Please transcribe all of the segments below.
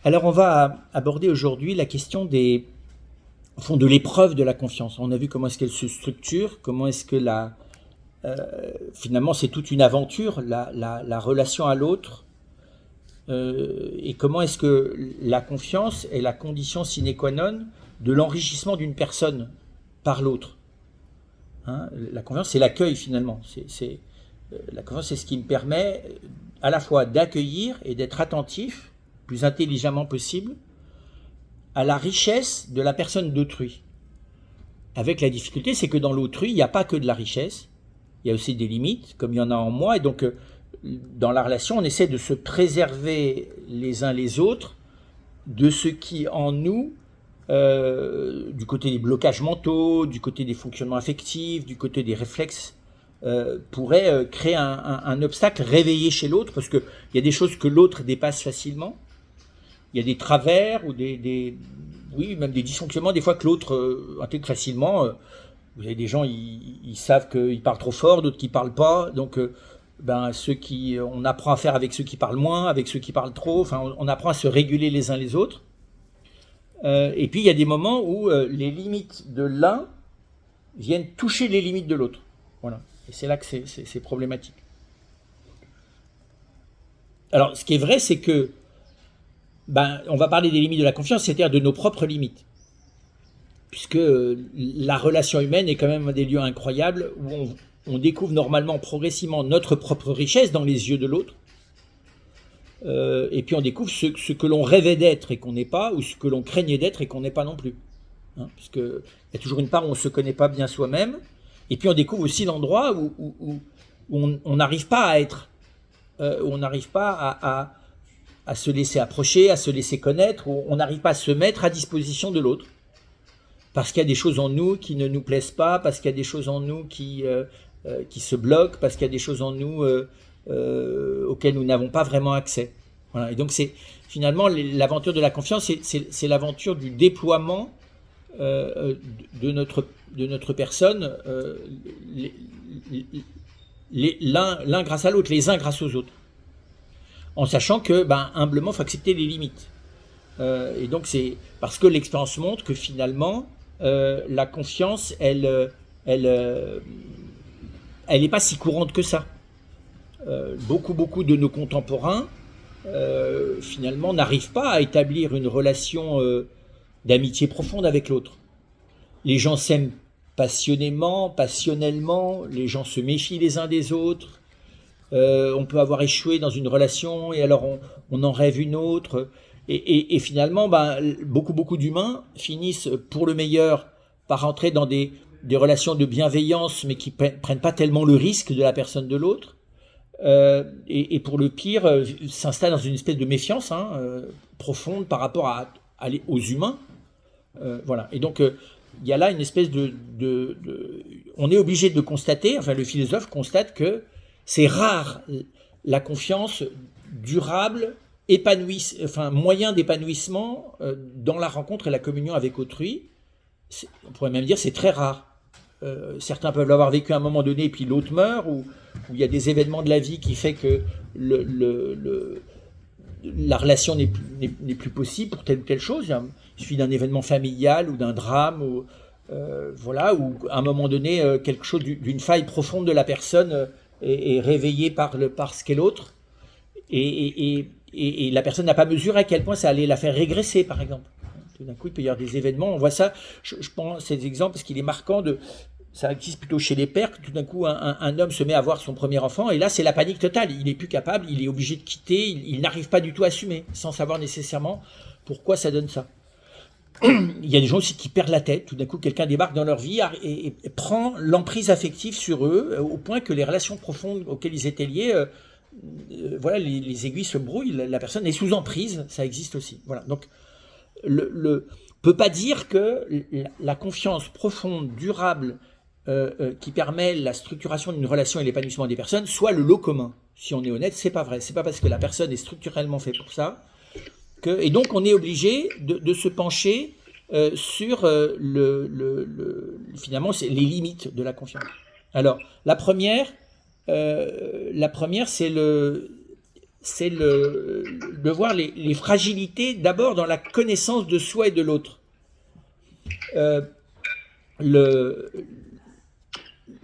Alors, on va aborder aujourd'hui la question au fond, de l'épreuve de la confiance. On a vu comment est-ce qu'elle se structure, comment est-ce que finalement, c'est toute une aventure, la relation à l'autre, et comment est-ce que la confiance est la condition sine qua non de l'enrichissement d'une personne par l'autre. Hein, la confiance, c'est l'accueil finalement. La confiance, c'est ce qui me permet à la fois d'accueillir et d'être attentif, le plus intelligemment possible, à la richesse de la personne d'autrui. Avec la difficulté, c'est que dans l'autrui, il n'y a pas que de la richesse, il y a aussi des limites, comme il y en a en moi, et donc dans la relation, on essaie de se préserver les uns les autres de ce qui en nous, du côté des blocages mentaux, du côté des fonctionnements affectifs, du côté des réflexes, pourrait créer un obstacle réveillé chez l'autre, parce qu'il y a des choses que l'autre dépasse facilement, il y a des travers ou oui, même des dysfonctionnements des fois que l'autre intègre facilement. Vous avez des gens, ils savent qu'ils parlent trop fort, d'autres qui parlent pas, donc on apprend à faire avec ceux qui parlent moins, avec ceux qui parlent trop, enfin on apprend à se réguler les uns les autres. Et puis il y a des moments où les limites de l'un viennent toucher les limites de l'autre. Voilà. Et c'est là que c'est problématique. Alors ce qui est vrai, c'est que on va parler des limites de la confiance, c'est-à-dire de nos propres limites. Puisque la relation humaine est quand même un des lieux incroyables où on découvre normalement, progressivement, notre propre richesse dans les yeux de l'autre. Et puis on découvre ce que l'on rêvait d'être et qu'on n'est pas, ou ce que l'on craignait d'être et qu'on n'est pas non plus. Hein, puisque il y a toujours une part où on ne se connaît pas bien soi-même. Et puis on découvre aussi l'endroit où on n'arrive pas à être, où on n'arrive pas à se laisser approcher, à se laisser connaître, où on n'arrive pas à se mettre à disposition de l'autre. Parce qu'il y a des choses en nous qui ne nous plaisent pas, parce qu'il y a des choses en nous qui se bloquent, parce qu'il y a des choses en nous auxquelles nous n'avons pas vraiment accès. Voilà. Et donc c'est finalement l'aventure de la confiance, c'est l'aventure du déploiement de notre personne, l'un grâce à l'autre, les uns grâce aux autres. En sachant que, humblement, il faut accepter les limites. Et donc c'est parce que l'expérience montre que finalement, la confiance, elle n'est pas si courante que ça. Beaucoup de nos contemporains, finalement, n'arrivent pas à établir une relation d'amitié profonde avec l'autre. Les gens s'aiment passionnément, passionnellement, les gens se méfient les uns des autres. On peut avoir échoué dans une relation et alors on en rêve une autre. Et finalement, beaucoup d'humains finissent pour le meilleur par rentrer dans des relations de bienveillance, mais qui prennent pas tellement le risque de la personne de l'autre. Et pour le pire, s'installent dans une espèce de méfiance profonde par rapport aux humains. Voilà. Et donc, il y a là une espèce on est obligé de constater, enfin le philosophe constate que c'est rare la confiance durable, moyen d'épanouissement dans la rencontre et la communion avec autrui. On pourrait même dire c'est très rare. Certains peuvent l'avoir vécu à un moment donné et puis l'autre meurt, ou il y a des événements de la vie qui fait que la relation n'est plus possible pour telle ou telle chose. Il suffit d'un événement familial ou d'un drame, ou à un moment donné quelque chose d'une faille profonde de la personne est réveillée par ce qu'est l'autre, et la personne n'a pas mesuré à quel point ça allait la faire régresser, par exemple. Tout d'un coup, il peut y avoir des événements, on voit ça, je prends ces exemples parce qu'il est marquant, ça existe plutôt chez les pères, que tout d'un coup un homme se met à voir son premier enfant, et là c'est la panique totale, il n'est plus capable, il est obligé de quitter, il n'arrive pas du tout à assumer, sans savoir nécessairement pourquoi ça donne ça. Il y a des gens aussi qui perdent la tête, tout d'un coup quelqu'un débarque dans leur vie et prend l'emprise affective sur eux, au point que les relations profondes auxquelles ils étaient liés, les aiguilles se brouillent, la personne est sous emprise, ça existe aussi. Voilà. Donc peut pas dire que la confiance profonde, durable, qui permet la structuration d'une relation et l'épanouissement des personnes, soit le lot commun. Si on est honnête, c'est pas vrai. C'est pas parce que la personne est structurellement faite pour ça et donc on est obligé de se pencher sur finalement c'est les limites de la confiance. Alors la première c'est c'est de voir les fragilités d'abord dans la connaissance de soi et de l'autre. Euh,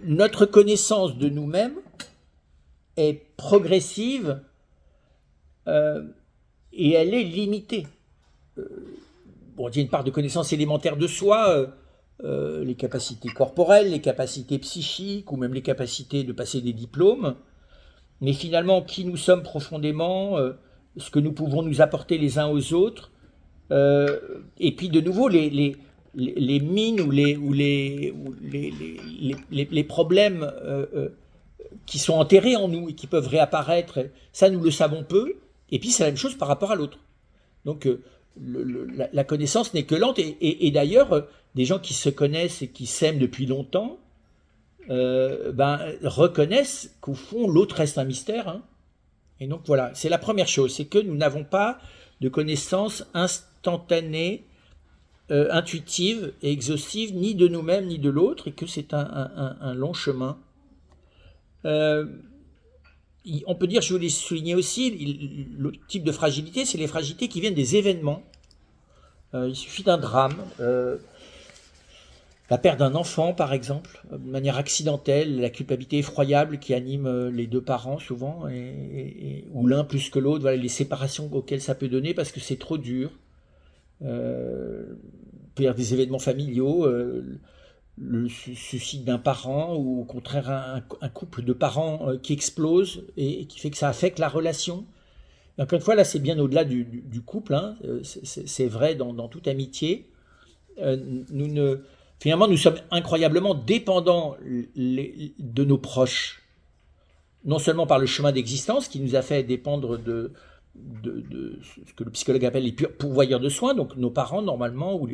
notre connaissance de nous-mêmes est progressive et elle est limitée. Bon, il y a une part de connaissance élémentaire de soi, les capacités corporelles, les capacités psychiques ou même les capacités de passer des diplômes. Mais finalement, qui nous sommes profondément, ce que nous pouvons nous apporter les uns aux autres, et puis de nouveau les mines ou les problèmes qui sont enterrés en nous et qui peuvent réapparaître, ça nous le savons peu, et puis c'est la même chose par rapport à l'autre. Donc la connaissance n'est que lente, et d'ailleurs, des gens qui se connaissent et qui s'aiment depuis longtemps, reconnaissent qu'au fond l'autre reste un mystère, hein. Et donc voilà, c'est la première chose, c'est que nous n'avons pas de connaissance instantanée, intuitive et exhaustive ni de nous-mêmes ni de l'autre, et que c'est un long chemin. On peut dire, je voulais souligner aussi, le type de fragilité, c'est les fragilités qui viennent des événements. Il suffit d'un drame, la perte d'un enfant, par exemple, de manière accidentelle, la culpabilité effroyable qui anime les deux parents souvent, ou l'un plus que l'autre, voilà, les séparations auxquelles ça peut donner parce que c'est trop dur. Il peut y avoir des événements familiaux, le suicide d'un parent, ou au contraire un couple de parents qui explose et qui fait que ça affecte la relation. Et encore une fois, là, c'est bien au-delà du couple, hein, c'est vrai dans toute amitié. Finalement, nous sommes incroyablement dépendants de nos proches, non seulement par le chemin d'existence qui nous a fait dépendre de ce que le psychologue appelle les pourvoyeurs de soins, donc nos parents normalement, ou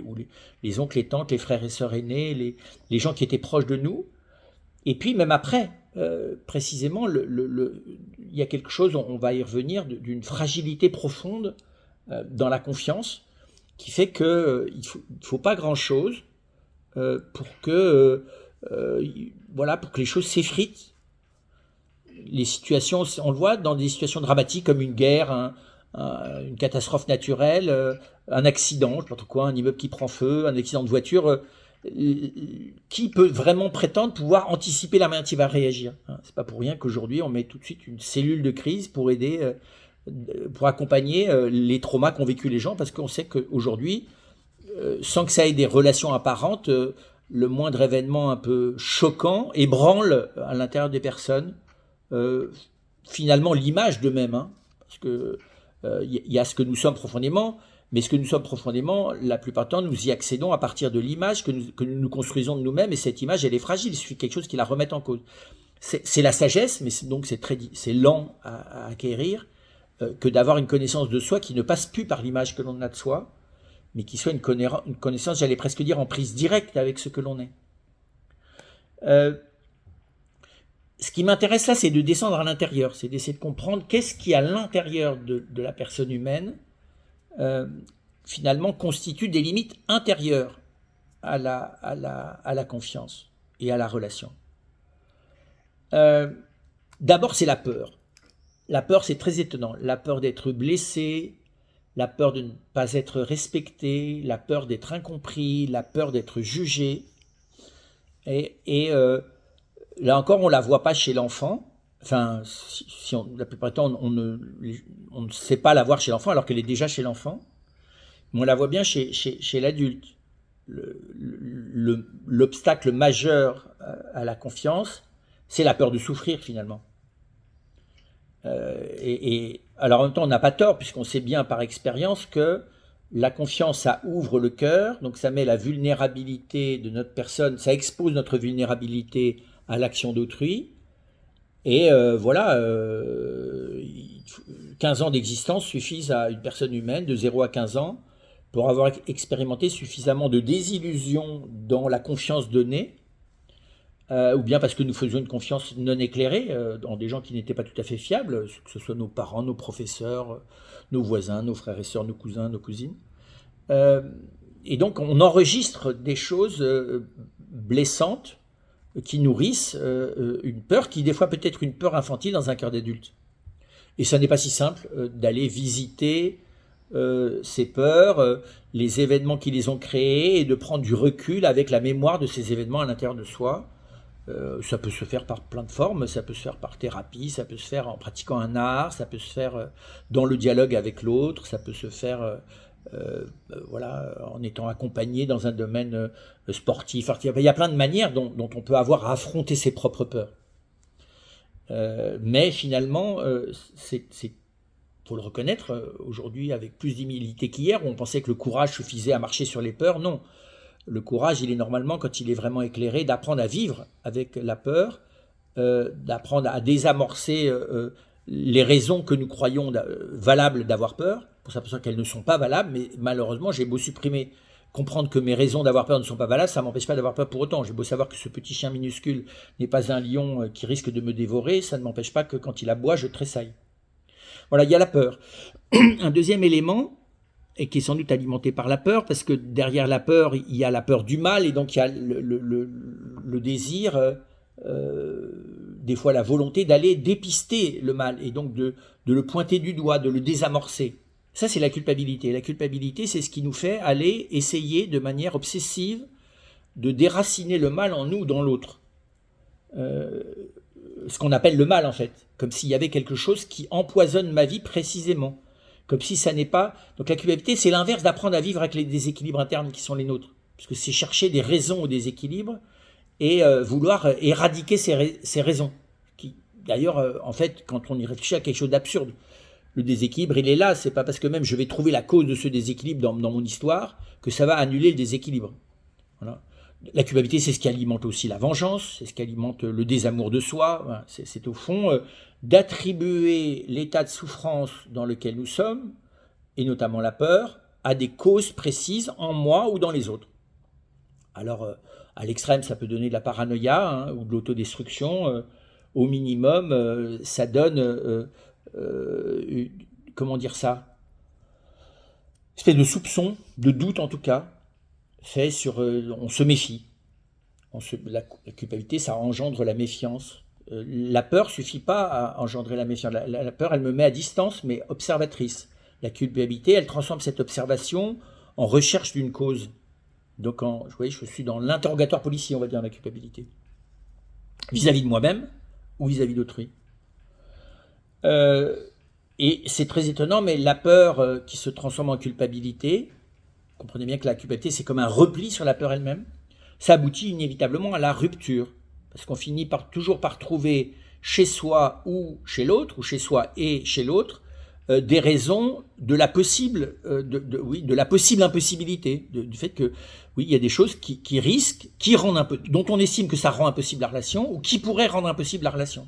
les oncles, les tantes, les frères et sœurs aînés, les gens qui étaient proches de nous, et puis même après, précisément, il y a quelque chose, on va y revenir, d'une fragilité profonde dans la confiance, qui fait qu'il ne faut pas grand-chose pour que les choses s'effritent. Les situations, on le voit dans des situations dramatiques comme une guerre, une catastrophe naturelle, un accident, je ne sais pas trop quoi, un immeuble qui prend feu, un accident de voiture. Qui peut vraiment prétendre pouvoir anticiper la manière qui va réagir? C'est pas pour rien qu'aujourd'hui on met tout de suite une cellule de crise pour aider, pour accompagner les traumas qu'ont vécu les gens, parce qu'on sait qu'aujourd'hui, sans que ça ait des relations apparentes, le moindre événement un peu choquant ébranle à l'intérieur des personnes finalement l'image d'eux-mêmes, hein, parce que y a ce que nous sommes profondément, mais ce que nous sommes profondément, la plupart du temps, nous y accédons à partir de l'image que nous construisons de nous-mêmes, et cette image, elle est fragile, il suffit quelque chose qui la remette en cause. C'est la sagesse, mais donc c'est lent à acquérir, que d'avoir une connaissance de soi qui ne passe plus par l'image que l'on a de soi, mais qui soit une connaissance, j'allais presque dire, en prise directe avec ce que l'on est. Ce qui m'intéresse là, c'est de descendre à l'intérieur, c'est d'essayer de comprendre qu'est-ce qui, à l'intérieur de la personne humaine, finalement, constitue des limites intérieures à la confiance et à la relation. D'abord, c'est la peur. La peur, c'est très étonnant. La peur d'être blessé, la peur de ne pas être respecté, la peur d'être incompris, la peur d'être jugé. Et là encore, on ne la voit pas chez l'enfant. Enfin, la plupart du temps, on ne sait pas la voir chez l'enfant alors qu'elle est déjà chez l'enfant. Mais on la voit bien chez l'adulte. L'obstacle majeur à la confiance, c'est la peur de souffrir finalement. Alors en même temps, on n'a pas tort, puisqu'on sait bien par expérience que la confiance, ça ouvre le cœur, donc ça met la vulnérabilité de notre personne, ça expose notre vulnérabilité à l'action d'autrui. Et 15 ans d'existence suffisent à une personne humaine de 0 à 15 ans pour avoir expérimenté suffisamment de désillusion dans la confiance donnée, ou bien parce que nous faisions une confiance non éclairée dans des gens qui n'étaient pas tout à fait fiables, que ce soit nos parents, nos professeurs, nos voisins, nos frères et sœurs, nos cousins, nos cousines. Et donc on enregistre des choses blessantes qui nourrissent une peur qui des fois peut être une peur infantile dans un cœur d'adulte. Et ça n'est pas si simple d'aller visiter ces peurs, les événements qui les ont créés, et de prendre du recul avec la mémoire de ces événements à l'intérieur de soi. Ça peut se faire par plein de formes, ça peut se faire par thérapie, ça peut se faire en pratiquant un art, ça peut se faire dans le dialogue avec l'autre, ça peut se faire voilà, en étant accompagné dans un domaine sportif. Il y a plein de manières dont on peut avoir à affronter ses propres peurs. Mais finalement, faut le reconnaître, aujourd'hui avec plus d'humilité qu'hier, où on pensait que le courage suffisait à marcher sur les peurs. Non. Le courage, il est normalement, quand il est vraiment éclairé, d'apprendre à vivre avec la peur, d'apprendre à désamorcer les raisons que nous croyons valables d'avoir peur, pour s'apercevoir qu'elles ne sont pas valables, mais malheureusement, j'ai beau comprendre que mes raisons d'avoir peur ne sont pas valables, ça ne m'empêche pas d'avoir peur pour autant. J'ai beau savoir que ce petit chien minuscule n'est pas un lion qui risque de me dévorer, ça ne m'empêche pas que quand il aboie, je tressaille. Voilà, il y a la peur. Un deuxième élément, et qui est sans doute alimenté par la peur, parce que derrière la peur, il y a la peur du mal, et donc il y a le désir, des fois la volonté d'aller dépister le mal, et donc de le pointer du doigt, de le désamorcer. Ça, c'est la culpabilité. La culpabilité, c'est ce qui nous fait aller essayer de manière obsessive de déraciner le mal en nous ou dans l'autre. Ce qu'on appelle le mal, en fait. Comme s'il y avait quelque chose qui empoisonne ma vie précisément. Comme si ça n'est pas... Donc la culpabilité, c'est l'inverse d'apprendre à vivre avec les déséquilibres internes qui sont les nôtres. Puisque c'est chercher des raisons au déséquilibre et vouloir éradiquer ces raisons. Qui, d'ailleurs, en fait, quand on y réfléchit à quelque chose d'absurde, le déséquilibre, il est là. C'est pas parce que même je vais trouver la cause de ce déséquilibre dans mon histoire que ça va annuler le déséquilibre. Voilà. La culpabilité, c'est ce qui alimente aussi la vengeance, c'est ce qui alimente le désamour de soi. Voilà. C'est au fond d'attribuer l'état de souffrance dans lequel nous sommes, et notamment la peur, à des causes précises en moi ou dans les autres. Alors, à l'extrême, ça peut donner de la paranoïa ou de l'autodestruction. Au minimum, ça donne... comment dire ça, une espèce de soupçon, de doute en tout cas, fait sur, on se méfie. La culpabilité, ça engendre la méfiance. La peur suffit pas à engendrer la méfiance. La peur, elle me met à distance, mais observatrice. La culpabilité, elle transforme cette observation en recherche d'une cause. Donc, vous voyez, je suis dans l'interrogatoire policier, on va dire, la culpabilité. Vis-à-vis de moi-même ou vis-à-vis d'autrui. Et c'est très étonnant, mais la peur qui se transforme en culpabilité, comprenez bien que la culpabilité, c'est comme un repli sur la peur elle-même, ça aboutit inévitablement à la rupture. Parce qu'on finit toujours par trouver chez soi ou chez l'autre, ou chez soi et chez l'autre, des raisons de la possible, de la possible impossibilité, du fait que, oui, il y a des choses qui risquent, dont on estime que ça rend impossible la relation, ou qui pourraient rendre impossible la relation.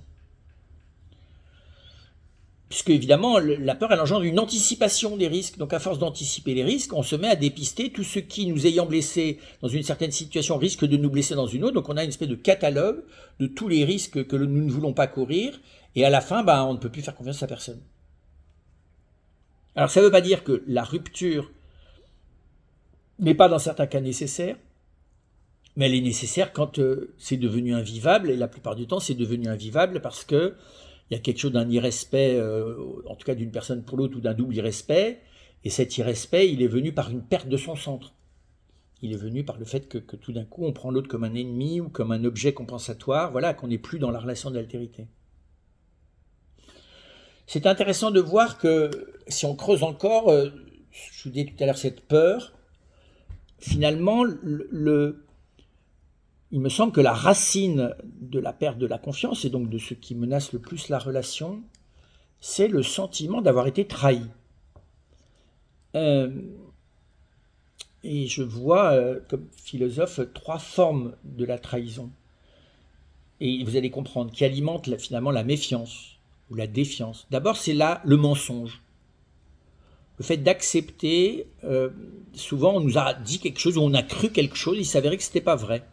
Puisque évidemment, la peur, elle engendre une anticipation des risques. Donc à force d'anticiper les risques, on se met à dépister tout ce qui, nous ayant blessés dans une certaine situation, risque de nous blesser dans une autre. Donc on a une espèce de catalogue de tous les risques que nous ne voulons pas courir. Et à la fin, on ne peut plus faire confiance à personne. Alors ça ne veut pas dire que la rupture n'est pas dans certains cas nécessaire, mais elle est nécessaire quand c'est devenu invivable. Et la plupart du temps, c'est devenu invivable parce que il y a quelque chose d'un irrespect, en tout cas d'une personne pour l'autre, ou d'un double irrespect, et cet irrespect, il est venu par une perte de son centre. Il est venu par le fait que tout d'un coup, on prend l'autre comme un ennemi ou comme un objet compensatoire, voilà, qu'on n'est plus dans la relation d'altérité. C'est intéressant de voir que, si on creuse encore, je vous disais tout à l'heure, cette peur, finalement, il me semble que la racine de la perte de la confiance, et donc de ce qui menace le plus la relation, c'est le sentiment d'avoir été trahi. Et je vois, comme philosophe, 3 formes de la trahison. Et vous allez comprendre, qui alimentent finalement la méfiance ou la défiance. D'abord, c'est là le mensonge. Le fait d'accepter, souvent on nous a dit quelque chose, ou on a cru quelque chose, il s'avérait que ce n'était pas vrai.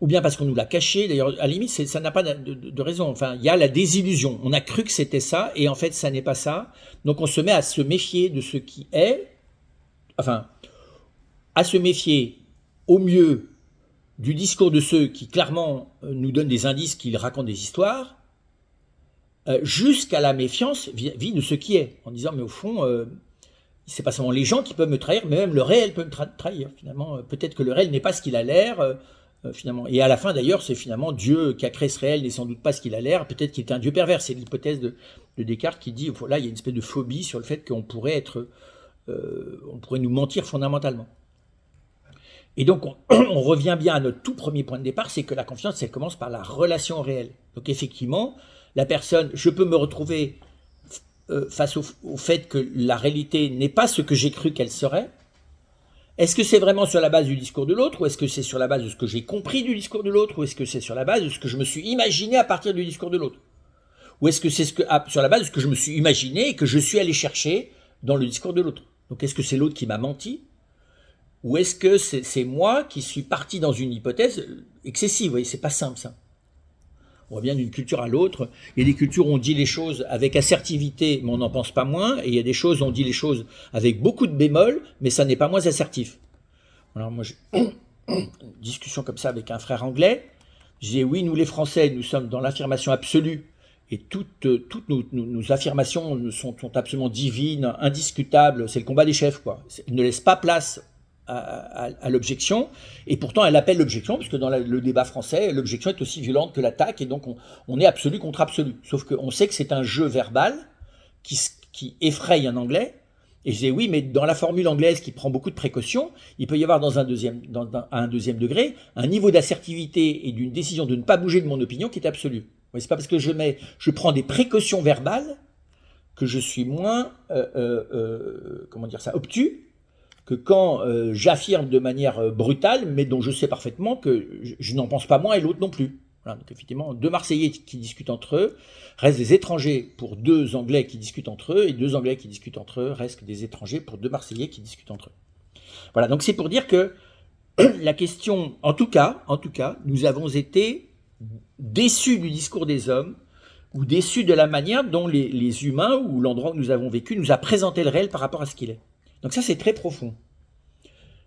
Ou bien parce qu'on nous l'a caché, d'ailleurs, à la limite, ça n'a pas de raison. Enfin, il y a la désillusion. On a cru que c'était ça, et en fait, ça n'est pas ça. Donc, on se met à se méfier de ce qui est, enfin, à se méfier au mieux du discours de ceux qui, clairement, nous donnent des indices, qu'ils racontent des histoires, jusqu'à la méfiance vis de ce qui est, en disant mais au fond, c'est pas seulement les gens qui peuvent me trahir, mais même le réel peut me trahir finalement. Peut-être que le réel n'est pas ce qu'il a l'air, finalement. Et à la fin d'ailleurs, c'est finalement Dieu qui a créé ce réel n'est sans doute pas ce qu'il a l'air. Peut-être qu'il est un Dieu pervers. C'est l'hypothèse de Descartes qui dit là il y a une espèce de phobie sur le fait qu'on pourrait on pourrait nous mentir fondamentalement. Et donc, on revient bien à notre tout premier point de départ, c'est que la confiance, elle commence par la relation réelle. Donc, effectivement, la personne, je peux me retrouver face au fait que la réalité n'est pas ce que j'ai cru qu'elle serait. Est-ce que c'est vraiment sur la base du discours de l'autre, ou est-ce que c'est sur la base de ce que j'ai compris du discours de l'autre, ou est-ce que c'est sur la base de ce que je me suis imaginé à partir du discours de l'autre? Ou est-ce que c'est sur la base de ce que je me suis imaginé et que je suis allé chercher dans le discours de l'autre? Donc, est-ce que c'est l'autre qui m'a menti? Ou est-ce que c'est moi qui suis parti dans une hypothèse excessive? Vous voyez, c'est pas simple ça. On revient d'une culture à l'autre. Il y a des cultures où on dit les choses avec assertivité, mais on n'en pense pas moins. Et il y a des choses où on dit les choses avec beaucoup de bémols, mais ça n'est pas moins assertif. Alors moi, j'ai une discussion comme ça avec un frère anglais. Je disais, oui, nous les Français, nous sommes dans l'affirmation absolue. Et toutes nos affirmations sont absolument divines, indiscutables. C'est le combat des chefs, quoi. Ils ne laissent pas place à l'objection, et pourtant elle appelle l'objection, puisque dans le débat français, l'objection est aussi violente que l'attaque, et donc on est absolu contre absolu. Sauf qu'on sait que c'est un jeu verbal qui effraie un anglais, et je disais oui, mais dans la formule anglaise qui prend beaucoup de précautions, il peut y avoir à un deuxième degré, un niveau d'assertivité et d'une décision de ne pas bouger de mon opinion qui est absolue. C'est pas parce que je prends des précautions verbales que je suis moins, obtus, que quand j'affirme de manière brutale, mais dont je sais parfaitement que je n'en pense pas moins et l'autre non plus. Voilà, donc effectivement, deux Marseillais qui discutent entre eux restent des étrangers pour deux Anglais qui discutent entre eux, et deux Anglais qui discutent entre eux restent des étrangers pour deux Marseillais qui discutent entre eux. Voilà, donc c'est pour dire que la question, en tout cas, nous avons été déçus du discours des hommes, ou déçus de la manière dont les humains, ou l'endroit où nous avons vécu, nous a présenté le réel par rapport à ce qu'il est. Donc ça, c'est très profond.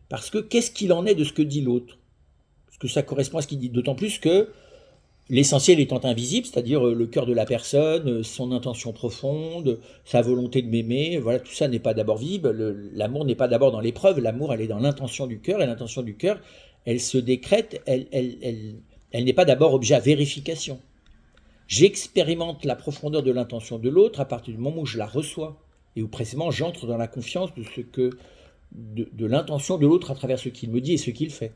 Parce que qu'est-ce qu'il en est de ce que dit l'autre? Parce que ça correspond à ce qu'il dit. D'autant plus que l'essentiel étant invisible, c'est-à-dire le cœur de la personne, son intention profonde, sa volonté de m'aimer, voilà, tout ça n'est pas d'abord visible. L'amour n'est pas d'abord dans l'épreuve, l'amour, elle est dans l'intention du cœur, et l'intention du cœur, elle se décrète, elle n'est pas d'abord objet à vérification. J'expérimente la profondeur de l'intention de l'autre à partir du moment où je la reçois, et où précisément j'entre dans la confiance de l'intention de l'autre à travers ce qu'il me dit et ce qu'il fait.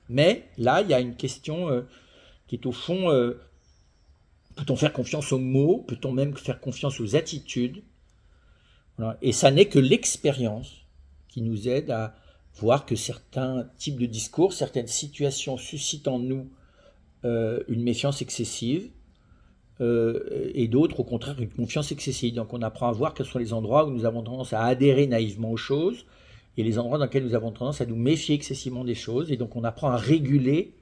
Mais là, il y a une question qui est au fond, peut-on faire confiance aux mots? Peut-on même faire confiance aux attitudes? Voilà. Et ça n'est que l'expérience qui nous aide à voir que certains types de discours, certaines situations suscitent en nous une méfiance excessive, et d'autres au contraire une confiance excessive. Donc on apprend à voir quels sont les endroits où nous avons tendance à adhérer naïvement aux choses, et les endroits dans lesquels nous avons tendance à nous méfier excessivement des choses, et donc on apprend à réguler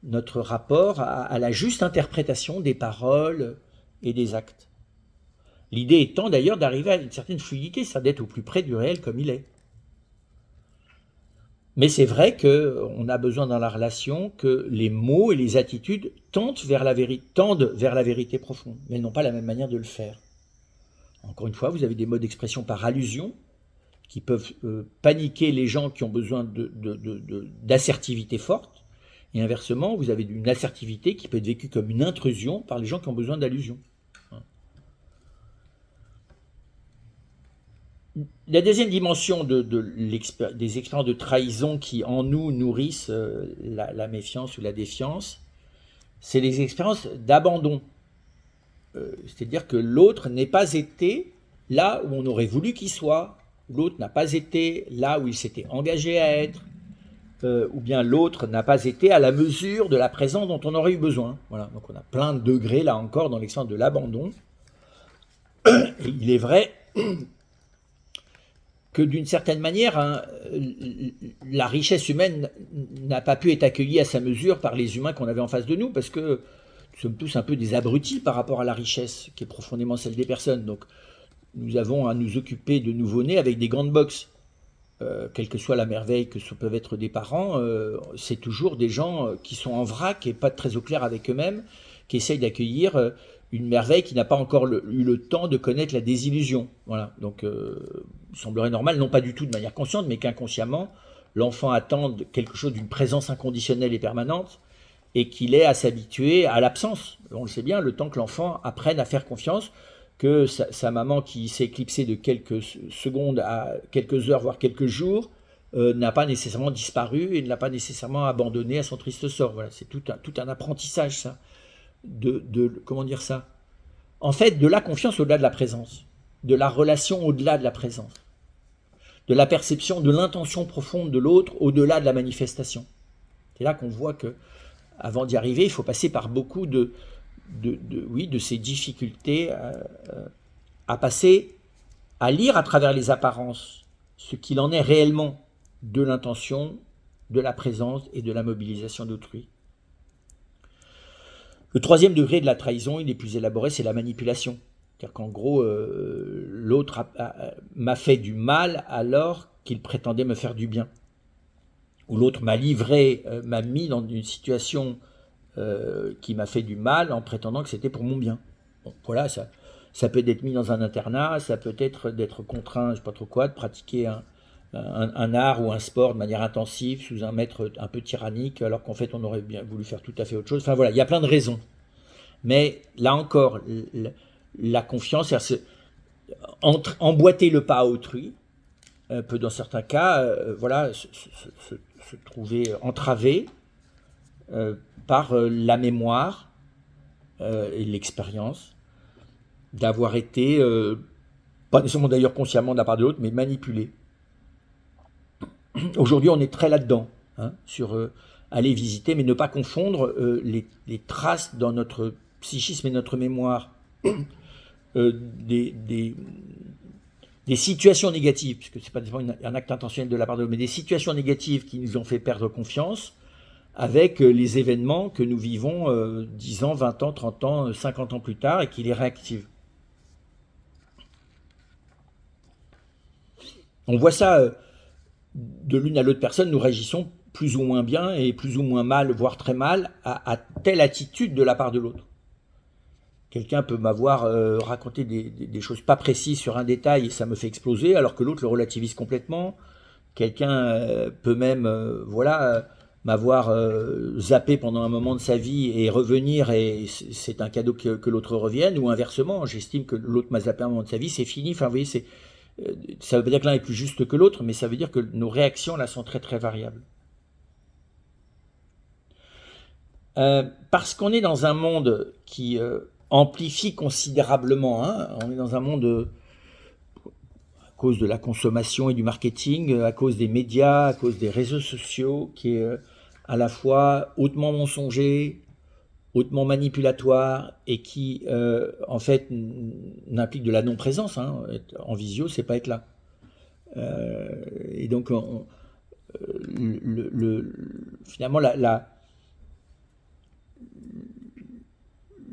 notre rapport à la juste interprétation des paroles et des actes. L'idée étant d'ailleurs d'arriver à une certaine fluidité, ça d'être au plus près du réel comme il est. Mais c'est vrai qu'on a besoin dans la relation que les mots et les attitudes tendent vers la vérité profonde, mais elles n'ont pas la même manière de le faire. Encore une fois, vous avez des modes d'expression par allusion qui peuvent paniquer les gens qui ont besoin d'assertivité forte, et inversement, vous avez une assertivité qui peut être vécue comme une intrusion par les gens qui ont besoin d'allusion. La deuxième dimension des expériences de trahison qui en nous nourrissent la méfiance ou la défiance, c'est les expériences d'abandon. C'est-à-dire que l'autre n'est pas été là où on aurait voulu qu'il soit, l'autre n'a pas été là où il s'était engagé à être, ou bien l'autre n'a pas été à la mesure de la présence dont on aurait eu besoin. Voilà. Donc on a plein de degrés là encore dans l'expérience de l'abandon. Et il est vrai que d'une certaine manière, la richesse humaine n'a pas pu être accueillie à sa mesure par les humains qu'on avait en face de nous, parce que nous sommes tous un peu des abrutis par rapport à la richesse qui est profondément celle des personnes. Donc nous avons à nous occuper de nouveau-nés avec des grandes boxes. Quelle que soit la merveille que ce peuvent être des parents, c'est toujours des gens qui sont en vrac et pas très au clair avec eux-mêmes, qui essayent d'accueillir une merveille qui n'a pas encore eu le temps de connaître la désillusion. Voilà. Donc, il semblerait normal, non pas du tout de manière consciente, mais qu'inconsciemment, l'enfant attend quelque chose d'une présence inconditionnelle et permanente, et qu'il ait à s'habituer à l'absence. On le sait bien, le temps que l'enfant apprenne à faire confiance, que sa maman qui s'est éclipsée de quelques secondes à quelques heures, voire quelques jours, n'a pas nécessairement disparu et ne l'a pas nécessairement abandonné à son triste sort. Voilà, c'est tout un apprentissage, ça. Comment dire ça? En fait, de la confiance au-delà de la présence, de la relation au-delà de la présence, de la perception de l'intention profonde de l'autre au-delà de la manifestation. C'est là qu'on voit que, avant d'y arriver, il faut passer par beaucoup de ces difficultés à passer, à lire à travers les apparences ce qu'il en est réellement de l'intention, de la présence et de la mobilisation d'autrui. Le troisième degré de la trahison, il est plus élaboré, c'est la manipulation. C'est-à-dire qu'en gros, l'autre m'a fait du mal alors qu'il prétendait me faire du bien. Ou l'autre m'a livré, m'a mis dans une situation qui m'a fait du mal en prétendant que c'était pour mon bien. Bon, voilà, ça peut être mis dans un internat, ça peut être d'être contraint, je ne sais pas trop quoi, de pratiquer un art ou un sport de manière intensive sous un maître un peu tyrannique, alors qu'en fait on aurait bien voulu faire tout à fait autre chose. Enfin voilà, il y a plein de raisons. Mais là encore, la confiance, c'est emboîter le pas à autrui, peut dans certains cas voilà, se trouver entravé par la mémoire et l'expérience d'avoir été, pas nécessairement d'ailleurs consciemment de la part de l'autre, mais manipulé. Aujourd'hui, on est très là-dedans, hein, sur aller visiter, mais ne pas confondre les traces dans notre psychisme et notre mémoire des situations négatives, puisque ce n'est pas nécessairement un acte intentionnel de la part de l'autre, mais des situations négatives qui nous ont fait perdre confiance, avec les événements que nous vivons 10 ans, 20 ans, 30 ans, 50 ans plus tard, et qui les réactivent. On voit ça de l'une à l'autre personne, nous réagissons plus ou moins bien et plus ou moins mal, voire très mal, à telle attitude de la part de l'autre. Quelqu'un peut m'avoir raconté des choses pas précises sur un détail et ça me fait exploser, alors que l'autre le relativise complètement. Quelqu'un peut même m'avoir zappé pendant un moment de sa vie et revenir, et c'est un cadeau que l'autre revienne, ou inversement, j'estime que l'autre m'a zappé un moment de sa vie, c'est fini. Enfin, vous voyez, ça veut pas dire que l'un est plus juste que l'autre, mais ça veut dire que nos réactions là sont très très variables. Parce qu'on est dans un monde qui amplifie considérablement, hein, on est dans un monde à cause de la consommation et du marketing, à cause des médias, à cause des réseaux sociaux, qui est à la fois hautement mensonger, hautement manipulatoire, et qui en fait n'implique de la non-présence. Hein. Être en visio, c'est pas être là. Et donc finalement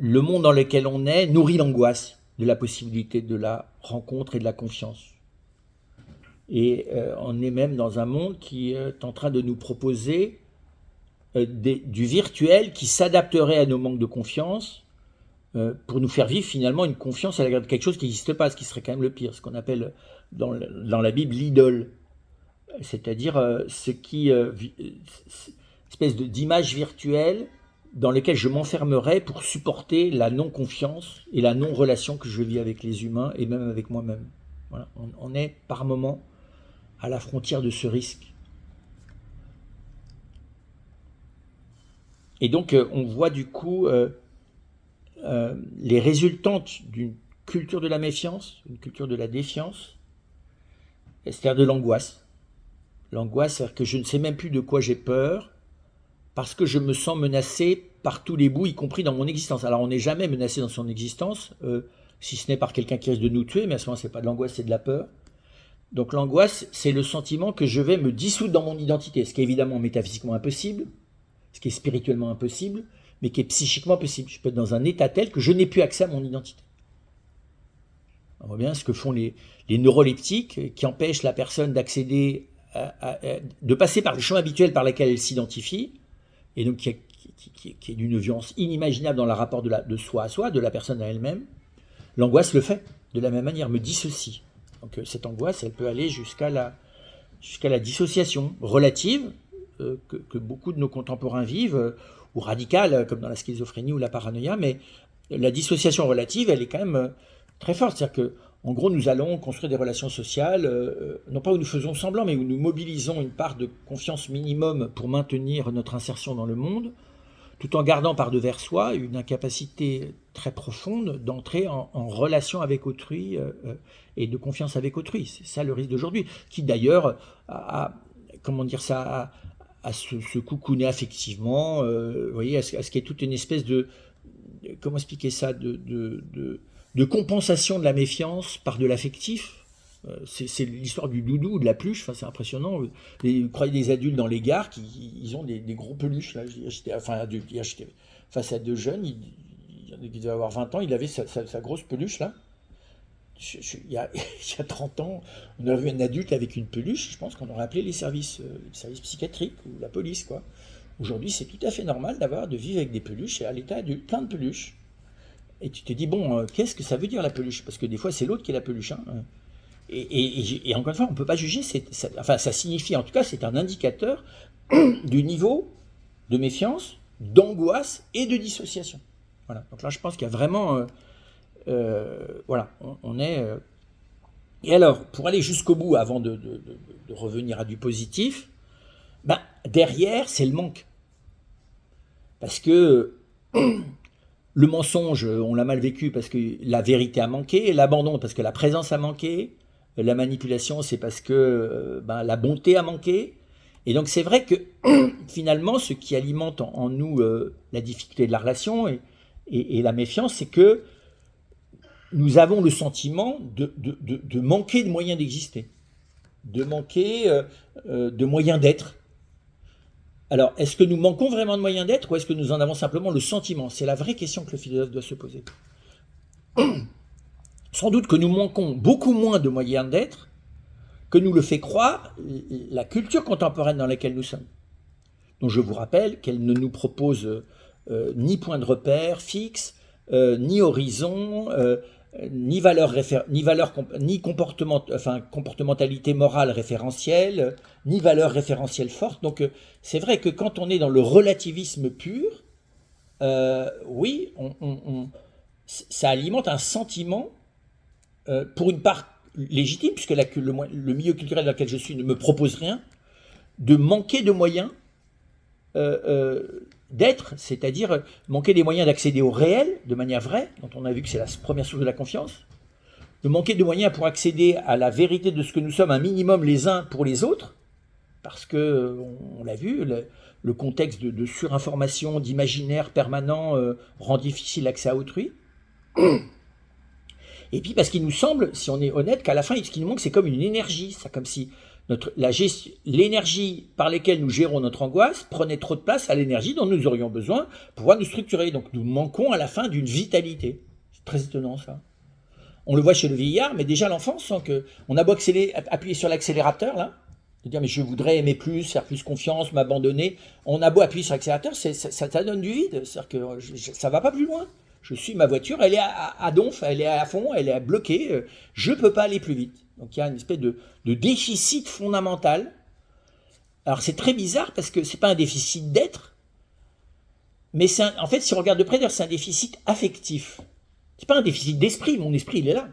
le monde dans lequel on est nourrit l'angoisse de la possibilité de la rencontre et de la confiance. Et on est même dans un monde qui est en train de nous proposer du virtuel qui s'adapterait à nos manques de confiance pour nous faire vivre finalement une confiance à l'égard de quelque chose qui n'existe pas, ce qui serait quand même le pire, ce qu'on appelle dans la Bible l'idole, c'est-à-dire ce qui espèce d'image virtuelle dans lesquelles je m'enfermerais pour supporter la non-confiance et la non-relation que je vis avec les humains et même avec moi-même. Voilà. On est par moments à la frontière de ce risque. Et donc on voit du coup les résultantes d'une culture de la méfiance, une culture de la défiance, c'est-à-dire de l'angoisse. L'angoisse, c'est-à-dire que je ne sais même plus de quoi j'ai peur, parce que je me sens menacé par tous les bouts, y compris dans mon existence. Alors on n'est jamais menacé dans son existence, si ce n'est par quelqu'un qui risque de nous tuer, mais à ce moment c'est pas de l'angoisse, c'est de la peur. Donc l'angoisse, c'est le sentiment que je vais me dissoudre dans mon identité, ce qui est évidemment métaphysiquement impossible, ce qui est spirituellement impossible, mais qui est psychiquement possible. Je peux être dans un état tel que je n'ai plus accès à mon identité. On voit bien ce que font les neuroleptiques qui empêchent la personne d'accéder, de passer par le chemin habituel par lequel elle s'identifie, et donc qui est d'une violence inimaginable dans le rapport de soi à soi, de la personne à elle-même, l'angoisse le fait de la même manière, me dissocie. Donc cette angoisse, elle peut aller jusqu'à la dissociation relative que beaucoup de nos contemporains vivent, ou radicale, comme dans la schizophrénie ou la paranoïa, mais la dissociation relative, elle est quand même très forte. C'est-à-dire que, en gros, nous allons construire des relations sociales, non pas où nous faisons semblant, mais où nous mobilisons une part de confiance minimum pour maintenir notre insertion dans le monde, tout en gardant par-devers soi une incapacité très profonde d'entrer en relation avec autrui et de confiance avec autrui. C'est ça le risque d'aujourd'hui, qui d'ailleurs comment dire ça, à se coucouner affectivement, vous voyez, à ce qu'il y ait toute une espèce comment expliquer ça, de compensation de la méfiance par de l'affectif. C'est l'histoire du doudou ou de la peluche, enfin, c'est impressionnant. Vous croyez des adultes dans les gares ils ont des gros peluches. Là. J'étais face à deux jeunes, il devait avoir 20 ans, il avait sa grosse peluche là. Il y a 30 ans, on aurait vu un adulte avec une peluche, je pense qu'on aurait appelé les services psychiatriques ou la police, quoi. Aujourd'hui, c'est tout à fait normal de vivre avec des peluches et à l'état adulte, plein de peluches. Et tu te dis, bon, qu'est-ce que ça veut dire la peluche? Parce que des fois, c'est l'autre qui est la peluche. Hein. Et encore une fois, on ne peut pas juger, ça signifie, en tout cas, c'est un indicateur du niveau de méfiance, d'angoisse et de dissociation. Voilà. Donc là, je pense qu'il y a vraiment... voilà, on est... Et alors, pour aller jusqu'au bout, avant de revenir à du positif, derrière, c'est le manque. Parce que le mensonge, on l'a mal vécu parce que la vérité a manqué, l'abandon parce que la présence a manqué, la manipulation c'est parce que la bonté a manqué. Et donc c'est vrai que finalement, ce qui alimente en nous la difficulté de la relation et la méfiance, c'est que nous avons le sentiment de manquer de moyens d'exister, de manquer de moyens d'être. Alors, est-ce que nous manquons vraiment de moyens d'être ou est-ce que nous en avons simplement le sentiment? C'est la vraie question que le philosophe doit se poser. Sans doute que nous manquons beaucoup moins de moyens d'être que nous le fait croire la culture contemporaine dans laquelle nous sommes. Donc je vous rappelle qu'elle ne nous propose ni point de repère fixe, ni horizon, ni comportementalité morale référentielle, ni valeur référentielle forte. Donc c'est vrai que quand on est dans le relativisme pur, oui, ça alimente un sentiment, pour une part légitime, puisque le milieu culturel dans lequel je suis ne me propose rien, de manquer de moyens d'être, c'est-à-dire manquer des moyens d'accéder au réel de manière vraie, dont on a vu que c'est la première source de la confiance, de manquer de moyens pour accéder à la vérité de ce que nous sommes un minimum les uns pour les autres, parce que, on l'a vu, le contexte de surinformation, d'imaginaire permanent rend difficile l'accès à autrui. Et puis parce qu'il nous semble, si on est honnête, qu'à la fin, ce qui nous manque, c'est comme une énergie, c'est comme si l'énergie par laquelle nous gérons notre angoisse prenait trop de place à l'énergie dont nous aurions besoin pour pouvoir nous structurer. Donc nous manquons à la fin d'une vitalité. C'est très étonnant ça. On le voit chez le vieillard, mais déjà l'enfant sent qu'on a beau appuyer sur l'accélérateur, là, de dire mais je voudrais aimer plus, faire plus confiance, m'abandonner. On a beau appuyer sur l'accélérateur, ça donne du vide. C'est-à-dire que ça ne va pas plus loin. Je suis ma voiture, elle est à donf, elle est à fond, elle est bloquée, je ne peux pas aller plus vite. Donc il y a une espèce de déficit fondamental. Alors c'est très bizarre parce que ce n'est pas un déficit d'être, mais en fait, si on regarde de près, c'est un déficit affectif. Ce n'est pas un déficit d'esprit, mon esprit il est là.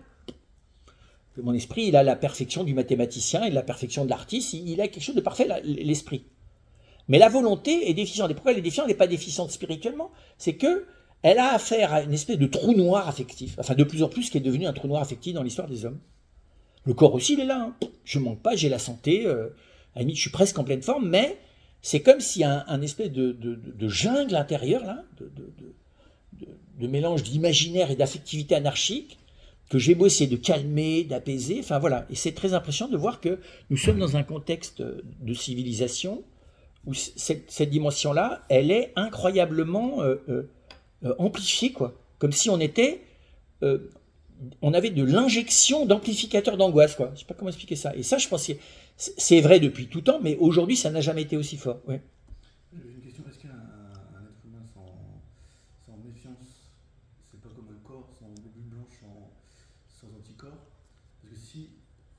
Mon esprit, il a la perfection du mathématicien et la perfection de l'artiste, il a quelque chose de parfait, l'esprit. Mais la volonté est déficiente. Et pourquoi elle est déficiente? Elle n'est pas déficiente spirituellement, c'est que elle a affaire à une espèce de trou noir affectif, enfin de plus en plus, qui est devenu un trou noir affectif dans l'histoire des hommes. Le corps aussi, il est là. Hein. Je ne manque pas, j'ai la santé, à la limite, je suis presque en pleine forme, mais c'est comme si un espèce de jungle intérieure, là, de mélange d'imaginaire et d'affectivité anarchique, que j'ai beau essayer de calmer, d'apaiser, enfin voilà. Et c'est très impressionnant de voir que nous sommes dans un contexte de civilisation où cette dimension-là, elle est incroyablement... amplifié, quoi. Comme si on avait de l'injection d'amplificateurs d'angoisse, quoi. Je sais pas comment expliquer ça. Et ça, je pense que c'est vrai depuis tout temps, mais aujourd'hui, ça n'a jamais été aussi fort. Ouais. J'ai une question. Est-ce qu'un être c'est en méfiance. C'est pas comme un corps, c'est en globule blanche, sans anticorps. Parce que si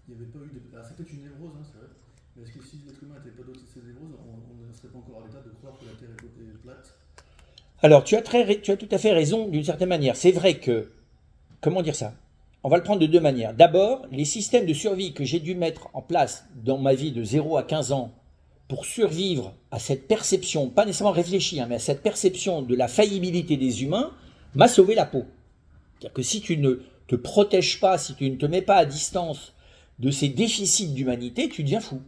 il n'y avait pas eu des. Alors c'est peut-être une névrose, hein, c'est vrai. Mais est-ce que si l'être humain n'avait pas d'autres ces névroses, on ne serait pas encore à l'état de croire que la Terre est plate? Alors, tu as tout à fait raison d'une certaine manière. C'est vrai que, comment dire ça? On va le prendre de deux manières. D'abord, les systèmes de survie que j'ai dû mettre en place dans ma vie de 0 à 15 ans pour survivre à cette perception, pas nécessairement réfléchie, hein, mais à cette perception de la faillibilité des humains, m'a sauvé la peau. C'est-à-dire que si tu ne te protèges pas, si tu ne te mets pas à distance de ces déficits d'humanité, tu deviens fou.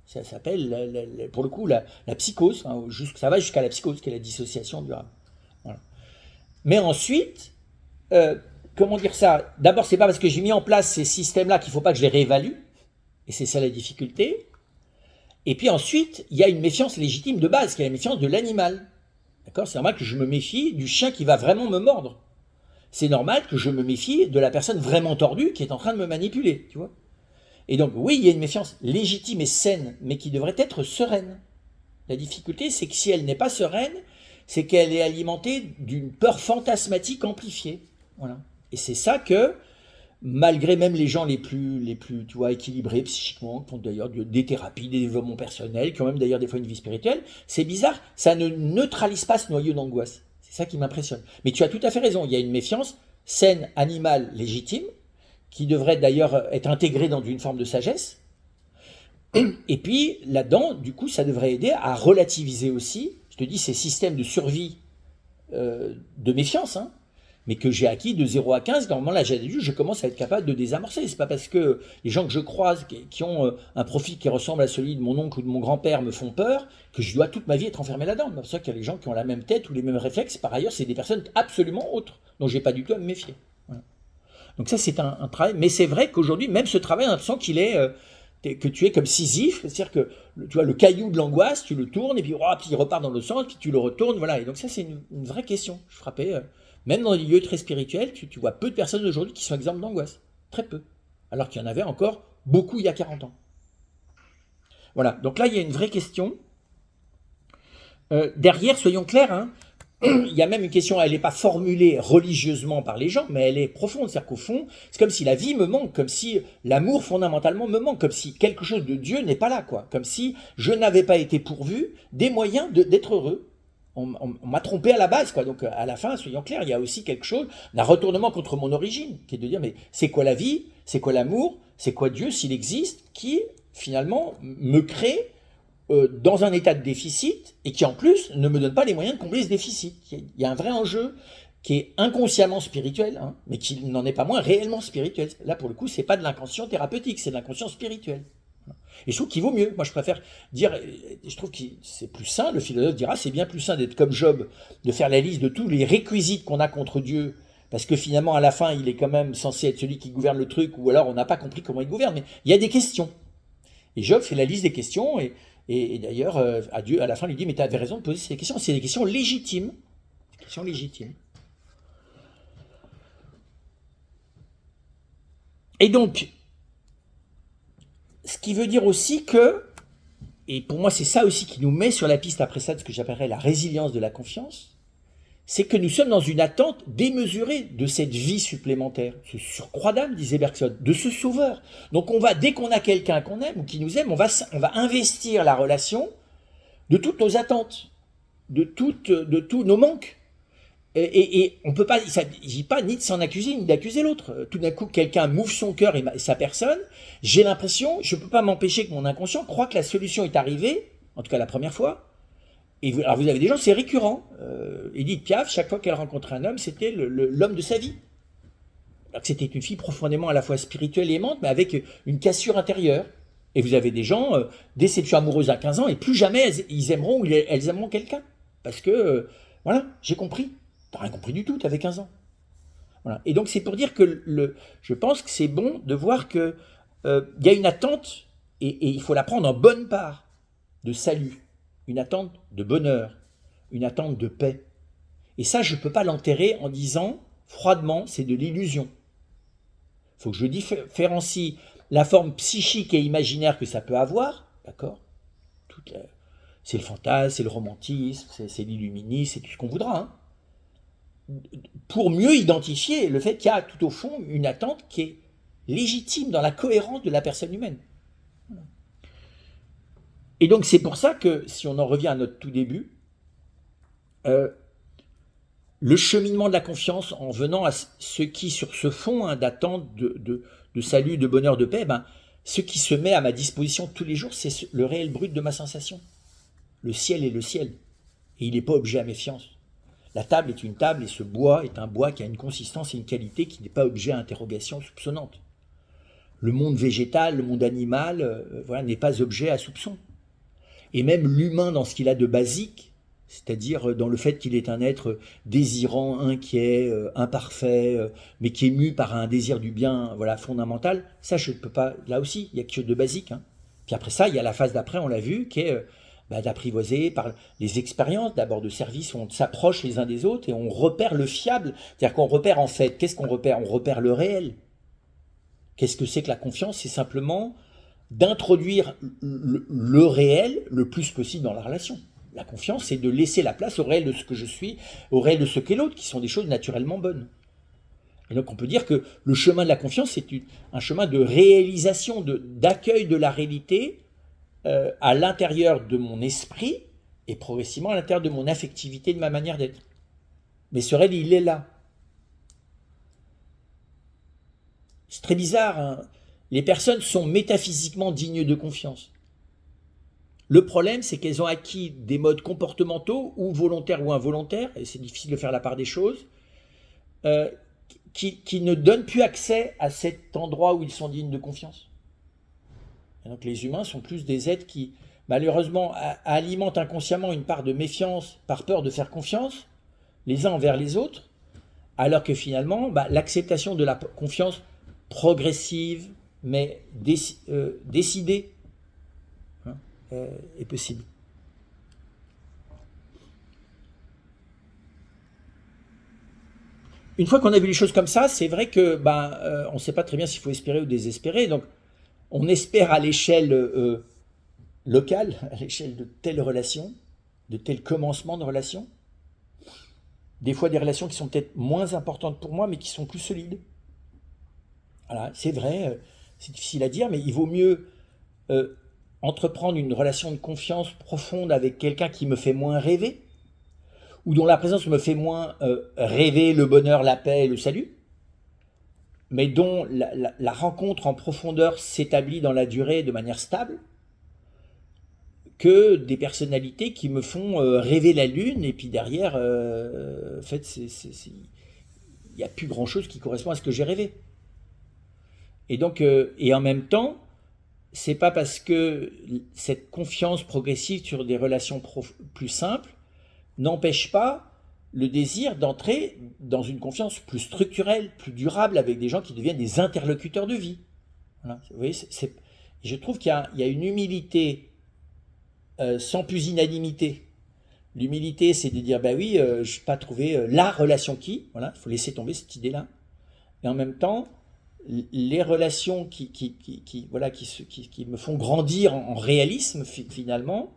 Ça s'appelle, pour le coup, la psychose. Hein, ça va jusqu'à la psychose, qui est la dissociation durable. Voilà. Mais ensuite, comment dire ça? D'abord, c'est pas parce que j'ai mis en place ces systèmes-là qu'il ne faut pas que je les réévalue. Et c'est ça la difficulté. Et puis ensuite, il y a une méfiance légitime de base, qui est la méfiance de l'animal. D'accord? C'est normal que je me méfie du chien qui va vraiment me mordre. C'est normal que je me méfie de la personne vraiment tordue qui est en train de me manipuler, tu vois. Et donc, oui, il y a une méfiance légitime et saine, mais qui devrait être sereine. La difficulté, c'est que si elle n'est pas sereine, c'est qu'elle est alimentée d'une peur fantasmatique amplifiée. Voilà. Et c'est ça que, malgré même les gens les plus tu vois, équilibrés psychiquement, qui font d'ailleurs des thérapies, des développements personnels, qui ont même d'ailleurs des fois une vie spirituelle, c'est bizarre, ça ne neutralise pas ce noyau d'angoisse. C'est ça qui m'impressionne. Mais tu as tout à fait raison, il y a une méfiance saine, animale, légitime, qui devrait d'ailleurs être intégrée dans une forme de sagesse. Et puis, là-dedans, du coup, ça devrait aider à relativiser aussi, je te dis, ces systèmes de survie de méfiance, hein, mais que j'ai acquis de 0 à 15, normalement, là, je commence à être capable de désamorcer. C'est pas parce que les gens que je croise, qui ont un profil qui ressemble à celui de mon oncle ou de mon grand-père, me font peur, que je dois toute ma vie être enfermé là-dedans. C'est pour ça qu'il y a des gens qui ont la même tête ou les mêmes réflexes. Par ailleurs, c'est des personnes absolument autres, dont j'ai pas du tout à me méfier. Voilà. Donc ça, c'est un travail. Mais c'est vrai qu'aujourd'hui, même ce travail, on a l'impression qu'il est... que tu es comme Sisyphe, c'est-à-dire que tu vois le caillou de l'angoisse, tu le tournes et puis, puis il repart dans le sens, puis tu le retournes, voilà. Et donc ça, c'est une vraie question. Je frappais, même dans les lieux très spirituels, tu vois peu de personnes aujourd'hui qui sont exemptes d'angoisse, très peu, alors qu'il y en avait encore beaucoup il y a 40 ans. Voilà. Donc là, il y a une vraie question. Derrière, soyons clairs, hein, il y a même une question, elle n'est pas formulée religieusement par les gens, mais elle est profonde. C'est-à-dire qu'au fond, c'est comme si la vie me manque, comme si l'amour fondamentalement me manque, comme si quelque chose de Dieu n'est pas là, quoi. Comme si je n'avais pas été pourvu des moyens d'être heureux. On m'a trompé à la base, quoi. Donc à la fin, soyons clairs, il y a aussi quelque chose, un retournement contre mon origine, qui est de dire, mais c'est quoi la vie? C'est quoi l'amour? C'est quoi Dieu, s'il existe, qui finalement me crée dans un état de déficit et qui en plus ne me donne pas les moyens de combler ce déficit. Il y a un vrai enjeu qui est inconsciemment spirituel, hein, mais qui n'en est pas moins réellement spirituel. Là, pour le coup, c'est pas de l'inconscient thérapeutique, c'est de l'inconscient spirituel. Et je trouve qu'il vaut mieux. Moi, je préfère dire, je trouve que c'est plus sain, le philosophe dira, c'est bien plus sain d'être comme Job, de faire la liste de tous les réquisites qu'on a contre Dieu, parce que finalement, à la fin, il est quand même censé être celui qui gouverne le truc, ou alors on n'a pas compris comment il gouverne, mais il y a des questions. Et Job fait la liste des questions, et d'ailleurs, à Dieu, à la fin, il lui dit, mais tu avais raison de poser ces questions, c'est des questions légitimes. Des questions légitimes. Et donc, ce qui veut dire aussi que, et pour moi c'est ça aussi qui nous met sur la piste après ça de ce que j'appellerais la résilience de la confiance, c'est que nous sommes dans une attente démesurée de cette vie supplémentaire, ce surcroît d'âme, disait Bergson, de ce sauveur. Donc on va, dès qu'on a quelqu'un qu'on aime ou qui nous aime, on va investir la relation de toutes nos attentes, de tous nos manques. Et on peut pas, il ne s'agit pas ni de s'en accuser ni d'accuser l'autre. Tout d'un coup, quelqu'un m'ouvre son cœur et sa personne, j'ai l'impression, je ne peux pas m'empêcher que mon inconscient croit que la solution est arrivée, en tout cas la première fois. Alors vous avez des gens, c'est récurrent. Edith Piaf, chaque fois qu'elle rencontrait un homme, c'était l'homme de sa vie. Alors que c'était une fille profondément à la fois spirituelle et aimante, mais avec une cassure intérieure. Et vous avez des gens, déception amoureuse à 15 ans, et plus jamais ils aimeront ou elles aimeront quelqu'un. Parce que, voilà, j'ai compris. T'as rien compris du tout, t'avais 15 ans. Voilà. Et donc c'est pour dire que je pense que c'est bon de voir qu'il y a une attente, et il faut la prendre en bonne part, de salut. Une attente de bonheur, une attente de paix. Et ça, je ne peux pas l'enterrer en disant, froidement, c'est de l'illusion. Il faut que je différencie la forme psychique et imaginaire que ça peut avoir, d'accord ? C'est le fantasme, c'est le romantisme, c'est l'illuminisme, c'est tout ce qu'on voudra. Hein. Pour mieux identifier le fait qu'il y a tout au fond une attente qui est légitime dans la cohérence de la personne humaine. Et donc c'est pour ça que, si on en revient à notre tout début, le cheminement de la confiance en venant à ce qui, sur ce fond hein, d'attente, de salut, de bonheur, de paix, ce qui se met à ma disposition tous les jours, c'est le réel brut de ma sensation. Le ciel est le ciel, et il n'est pas objet à méfiance. La table est une table, et ce bois est un bois qui a une consistance et une qualité qui n'est pas objet à interrogation soupçonnante. Le monde végétal, le monde animal, voilà, n'est pas objet à soupçon. Et même l'humain dans ce qu'il a de basique, c'est-à-dire dans le fait qu'il est un être désirant, inquiet, imparfait, mais qui est mu par un désir du bien voilà, fondamental, ça je ne peux pas, là aussi, il y a quelque chose de basique. Hein. Puis après ça, il y a la phase d'après, on l'a vu, qui est d'apprivoiser par les expériences, d'abord de service, où on s'approche les uns des autres et on repère le fiable, c'est-à-dire qu'on repère en fait, qu'est-ce qu'on repère? On repère le réel. Qu'est-ce que c'est que la confiance? C'est simplement d'introduire le réel le plus possible dans la relation. La confiance, c'est de laisser la place au réel de ce que je suis, au réel de ce qu'est l'autre, qui sont des choses naturellement bonnes. Et donc on peut dire que le chemin de la confiance, c'est un chemin de réalisation, d'accueil de la réalité à l'intérieur de mon esprit et progressivement à l'intérieur de mon affectivité, de ma manière d'être. Mais ce réel, il est là. C'est très bizarre, hein. Les personnes sont métaphysiquement dignes de confiance. Le problème, c'est qu'elles ont acquis des modes comportementaux, ou volontaires ou involontaires, et c'est difficile de faire la part des choses, qui ne donnent plus accès à cet endroit où ils sont dignes de confiance. Et donc les humains sont plus des êtres qui, malheureusement, alimentent inconsciemment une part de méfiance par peur de faire confiance, les uns envers les autres, alors que finalement, l'acceptation de la confiance progressive, mais décidée, hein, est possible. Une fois qu'on a vu les choses comme ça, c'est vrai que on ne sait pas très bien s'il faut espérer ou désespérer. Donc, on espère à l'échelle locale, à l'échelle de telles relations, de tels commencements de relations. Des fois, des relations qui sont peut-être moins importantes pour moi, mais qui sont plus solides. Voilà, c'est vrai, c'est difficile à dire, mais il vaut mieux entreprendre une relation de confiance profonde avec quelqu'un qui me fait moins rêver, ou dont la présence me fait moins rêver le bonheur, la paix et le salut, mais dont la rencontre en profondeur s'établit dans la durée de manière stable, que des personnalités qui me font rêver la lune, et puis derrière, en fait, il n'y a plus grand-chose qui correspond à ce que j'ai rêvé. Et donc, et en même temps, c'est pas parce que cette confiance progressive sur des relations plus simples n'empêche pas le désir d'entrer dans une confiance plus structurelle, plus durable, avec des gens qui deviennent des interlocuteurs de vie. Voilà. Vous voyez, je trouve qu'il y a une humilité sans pusillanimité. L'humilité, c'est de dire, oui, je n'ai pas trouvé la relation qui, voilà, il faut laisser tomber cette idée-là. Et en même temps, les relations qui me font grandir en réalisme, finalement,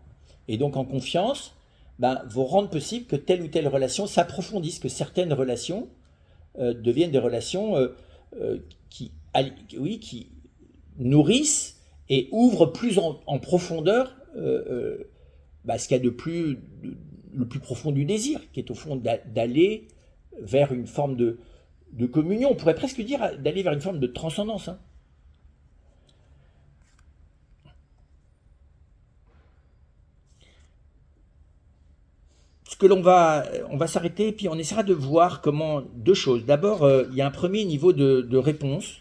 et donc en confiance, vont rendre possible que telle ou telle relation s'approfondisse, que certaines relations deviennent des relations qui nourrissent et ouvrent plus en profondeur ce qu'il y a le plus profond du désir, qui est au fond d'aller vers une forme de communion. On pourrait presque dire d'aller vers une forme de transcendance. Hein. On va s'arrêter, puis on essaiera de voir comment deux choses. D'abord, il y a un premier niveau de réponse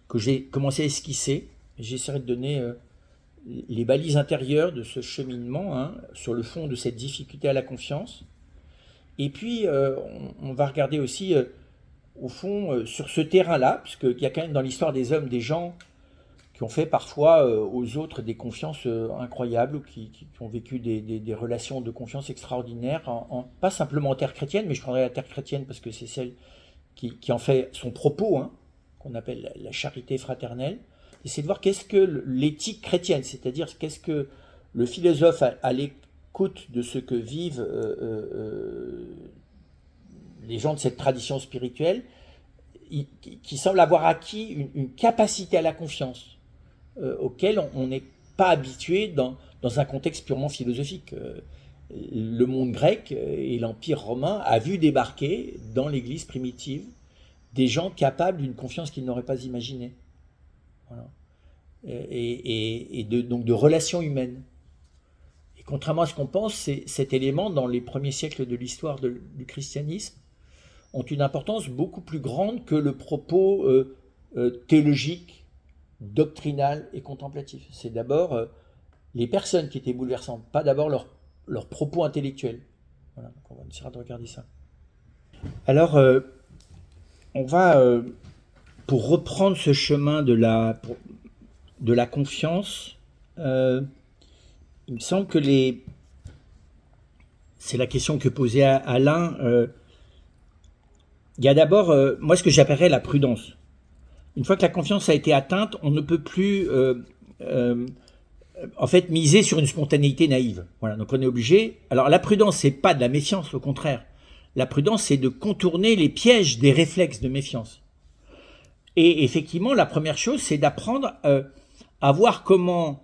que j'ai commencé à esquisser. J'essaierai de donner les balises intérieures de ce cheminement, sur le fond de cette difficulté à la confiance. Et puis, on va regarder aussi, au fond, sur ce terrain-là, puisqu'il y a quand même dans l'histoire des hommes des gens qui ont fait parfois aux autres des confiances incroyables, qui ont vécu des relations de confiance extraordinaires, pas simplement en terre chrétienne, mais je prendrai la terre chrétienne parce que c'est celle qui en fait son propos, qu'on appelle la charité fraternelle. Et c'est de voir qu'est-ce que l'éthique chrétienne, c'est-à-dire qu'est-ce que le philosophe allait côte de ce que vivent les gens de cette tradition spirituelle, qui semblent avoir acquis une capacité à la confiance auquel on n'est pas habitué dans un contexte purement philosophique. Le monde grec et l'Empire romain a vu débarquer dans l'Église primitive des gens capables d'une confiance qu'ils n'auraient pas imaginée. Voilà. Donc de relations humaines. Et contrairement à ce qu'on pense, cet élément, dans les premiers siècles de l'histoire du christianisme, ont une importance beaucoup plus grande que le propos théologique, doctrinal et contemplatif. C'est d'abord les personnes qui étaient bouleversantes, pas d'abord leurs propos intellectuels. Voilà, donc on va essayer de regarder ça. Alors, on va, pour reprendre ce chemin de la confiance, il me semble que c'est la question que posait Alain. Il y a d'abord, moi, ce que j'appellerais la prudence. Une fois que la confiance a été atteinte, on ne peut plus, en fait, miser sur une spontanéité naïve. Voilà, donc on est obligé. Alors, la prudence, c'est pas de la méfiance, au contraire. La prudence, c'est de contourner les pièges des réflexes de méfiance. Et effectivement, la première chose, c'est d'apprendre à voir comment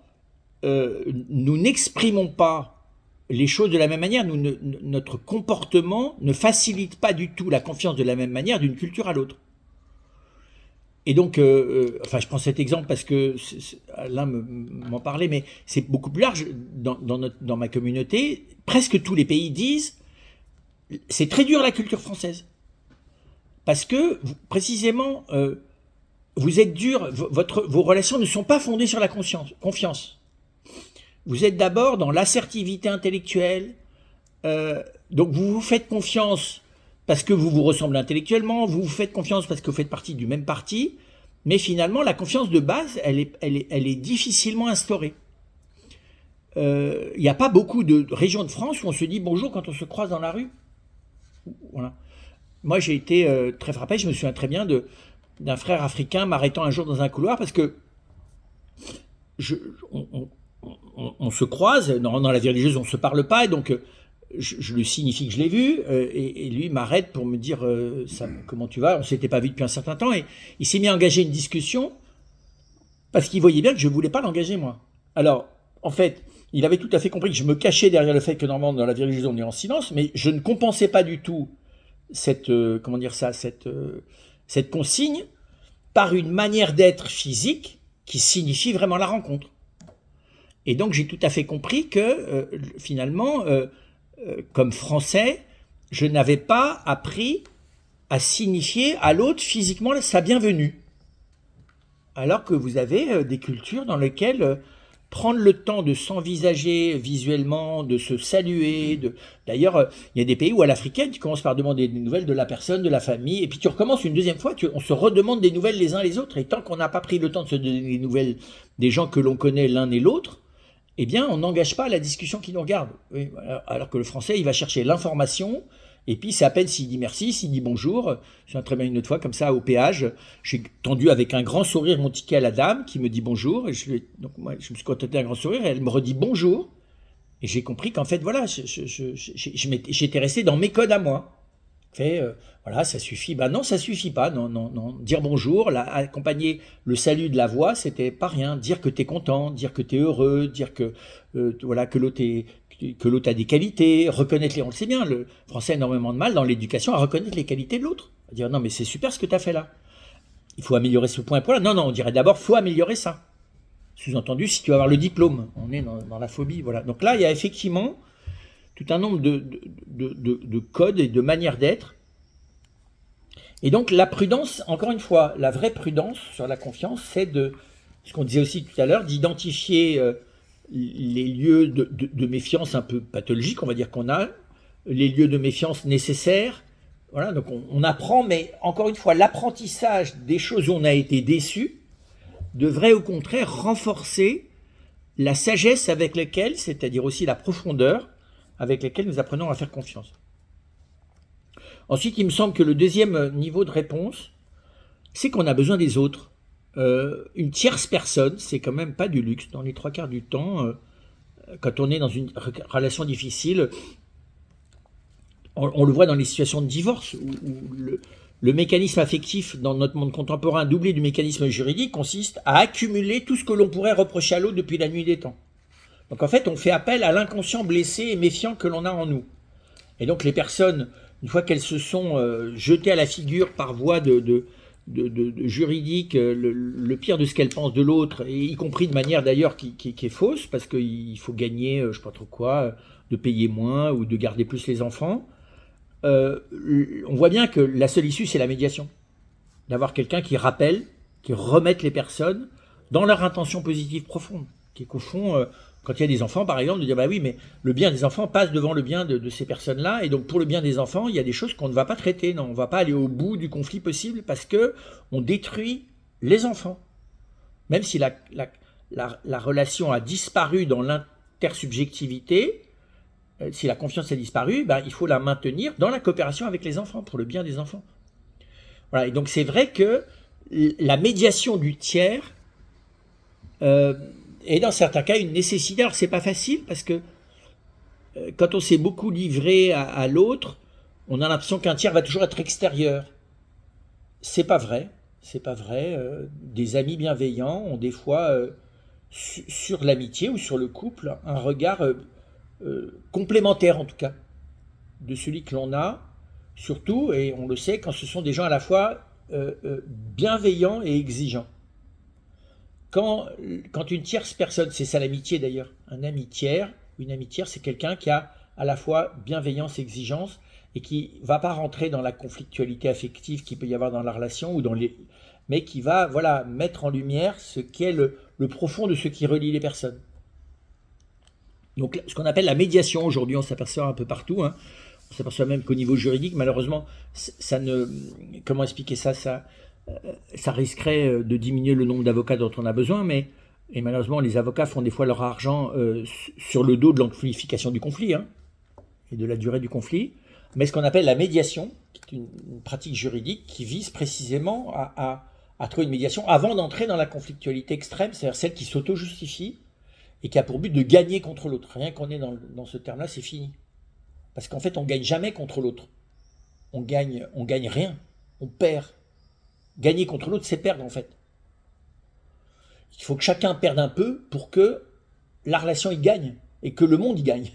nous n'exprimons pas les choses de la même manière. Notre comportement ne facilite pas du tout la confiance de la même manière d'une culture à l'autre. Et donc, enfin, je prends cet exemple parce que Alain m'en parlait, mais c'est beaucoup plus large. Dans ma communauté, presque tous les pays disent c'est très dur la culture française. Parce que, précisément, vous êtes dur, vos relations ne sont pas fondées sur la confiance. Vous êtes d'abord dans l'assertivité intellectuelle, donc vous vous faites confiance parce que vous vous ressemblez intellectuellement, vous vous faites confiance parce que vous faites partie du même parti, mais finalement, la confiance de base, elle est difficilement instaurée. Il n'y a pas beaucoup de régions de France où on se dit bonjour quand on se croise dans la rue. Voilà. Moi, j'ai été très frappé, je me souviens très bien d'un frère africain m'arrêtant un jour dans un couloir parce que on se croise, dans la vie religieuse on ne se parle pas, et donc je lui signifie que je l'ai vu, et lui m'arrête pour me dire comment tu vas, on ne s'était pas vu depuis un certain temps, et il s'est mis à engager une discussion parce qu'il voyait bien que je ne voulais pas l'engager moi. Alors, en fait, il avait tout à fait compris que je me cachais derrière le fait que normalement dans la vie religieuse on est en silence, mais je ne compensais pas du tout cette consigne par une manière d'être physique qui signifie vraiment la rencontre. Et donc j'ai tout à fait compris que finalement, comme Français, je n'avais pas appris à signifier à l'autre physiquement sa bienvenue. Alors que vous avez des cultures dans lesquelles prendre le temps de s'envisager visuellement, de se saluer. D'ailleurs, il y a des pays où à l'africaine, tu commences par demander des nouvelles de la personne, de la famille, et puis tu recommences une deuxième fois, on se redemande des nouvelles les uns les autres, et tant qu'on n'a pas pris le temps de se donner des nouvelles des gens que l'on connaît l'un et l'autre, eh bien, on n'engage pas la discussion qui nous regarde. Oui, alors que le français, il va chercher l'information, et puis c'est à peine s'il dit merci, s'il dit bonjour. Je me souviens très bien une autre fois, comme ça, au péage, j'ai tendu avec un grand sourire mon ticket à la dame qui me dit bonjour, et donc moi, je me suis contenté d'un grand sourire, et elle me redit bonjour, et j'ai compris qu'en fait, voilà, j'étais resté dans mes codes à moi. Voilà, ça suffit. Ben non, ça suffit pas. Non. Dire bonjour, accompagner le salut de la voix, c'était pas rien. Dire que tu es content, dire que tu es heureux, dire que voilà, que l'autre a des qualités, reconnaître les. On le sait bien, le français a énormément de mal dans l'éducation à reconnaître les qualités de l'autre. À dire non, mais c'est super ce que tu as fait là. Il faut améliorer ce point et point là. Non, on dirait d'abord faut améliorer ça. Sous-entendu, si tu vas avoir le diplôme, on est dans la phobie. Voilà. Donc là, il y a effectivement tout un nombre de codes et de manières d'être. Et donc la prudence, encore une fois, la vraie prudence sur la confiance, c'est ce qu'on disait aussi tout à l'heure, d'identifier les lieux de méfiance un peu pathologiques, on va dire qu'on a, les lieux de méfiance nécessaires. Voilà, donc on apprend, mais encore une fois, l'apprentissage des choses où on a été déçu devrait au contraire renforcer la sagesse avec laquelle, c'est-à-dire aussi la profondeur, avec lesquels nous apprenons à faire confiance. Ensuite, il me semble que le deuxième niveau de réponse, c'est qu'on a besoin des autres. Une tierce personne, c'est quand même pas du luxe. Dans les 3/4 du temps, quand on est dans une relation difficile, on le voit dans les situations de divorce, où le mécanisme affectif dans notre monde contemporain, doublé du mécanisme juridique, consiste à accumuler tout ce que l'on pourrait reprocher à l'autre depuis la nuit des temps. Donc en fait, on fait appel à l'inconscient blessé et méfiant que l'on a en nous. Et donc les personnes, une fois qu'elles se sont jetées à la figure par voie de juridique, le pire de ce qu'elles pensent de l'autre, et y compris de manière d'ailleurs qui est fausse, parce qu'il faut gagner, je ne sais pas trop quoi, de payer moins ou de garder plus les enfants, on voit bien que la seule issue, c'est la médiation. D'avoir quelqu'un qui rappelle, qui remette les personnes dans leur intention positive profonde. Qui est qu'au fond, quand il y a des enfants, par exemple, de dire bah oui, mais le bien des enfants passe devant le bien de ces personnes-là, et donc pour le bien des enfants, il y a des choses qu'on ne va pas traiter. Non, on ne va pas aller au bout du conflit possible parce que on détruit les enfants. Même si la relation a disparu dans l'intersubjectivité, si la confiance a disparu, ben, il faut la maintenir dans la coopération avec les enfants, pour le bien des enfants. Voilà, et donc c'est vrai que la médiation du tiers est dans certains cas une nécessité. Alors c'est pas facile, parce que quand on s'est beaucoup livré à l'autre, on a l'impression qu'un tiers va toujours être extérieur. C'est pas vrai, c'est pas vrai. Des amis bienveillants ont des fois, sur l'amitié ou sur le couple, un regard complémentaire en tout cas de celui que l'on a, surtout, et on le sait, quand ce sont des gens à la fois bienveillants et exigeants. Quand une tierce personne, c'est ça l'amitié d'ailleurs, un ami tiers, une amie tiers, c'est quelqu'un qui a à la fois bienveillance et exigence, et qui ne va pas rentrer dans la conflictualité affective qu'il peut y avoir dans la relation, mais qui va voilà, mettre en lumière ce qu'est le profond de ce qui relie les personnes. Donc ce qu'on appelle la médiation, aujourd'hui on s'aperçoit un peu partout, hein. On s'aperçoit même qu'au niveau juridique, malheureusement, comment expliquer ça, ça risquerait de diminuer le nombre d'avocats dont on a besoin, et malheureusement les avocats font des fois leur argent sur le dos de l'amplification du conflit, hein, et de la durée du conflit. Mais ce qu'on appelle la médiation, qui est une pratique juridique qui vise précisément à trouver une médiation avant d'entrer dans la conflictualité extrême, c'est-à-dire celle qui s'auto-justifie et qui a pour but de gagner contre l'autre. Rien qu'on est dans ce terme-là, c'est fini. Parce qu'en fait, on ne gagne jamais contre l'autre. On gagne rien. On perd. Gagner contre l'autre, c'est perdre en fait. Il faut que chacun perde un peu pour que la relation y gagne et que le monde y gagne.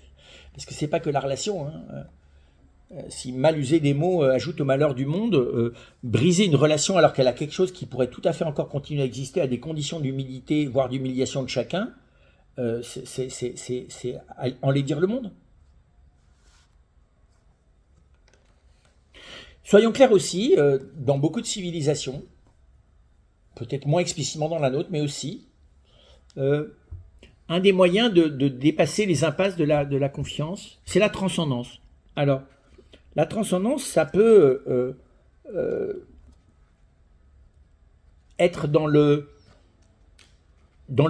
Parce que c'est pas que la relation, hein. Si mal user des mots ajoute au malheur du monde, briser une relation alors qu'elle a quelque chose qui pourrait tout à fait encore continuer à exister à des conditions d'humilité, voire d'humiliation de chacun, c'est enlaidir le monde. Soyons clairs aussi, dans beaucoup de civilisations, peut-être moins explicitement dans la nôtre, mais aussi, un des moyens de dépasser les impasses de la confiance, c'est la transcendance. Alors, la transcendance, ça peut être dans le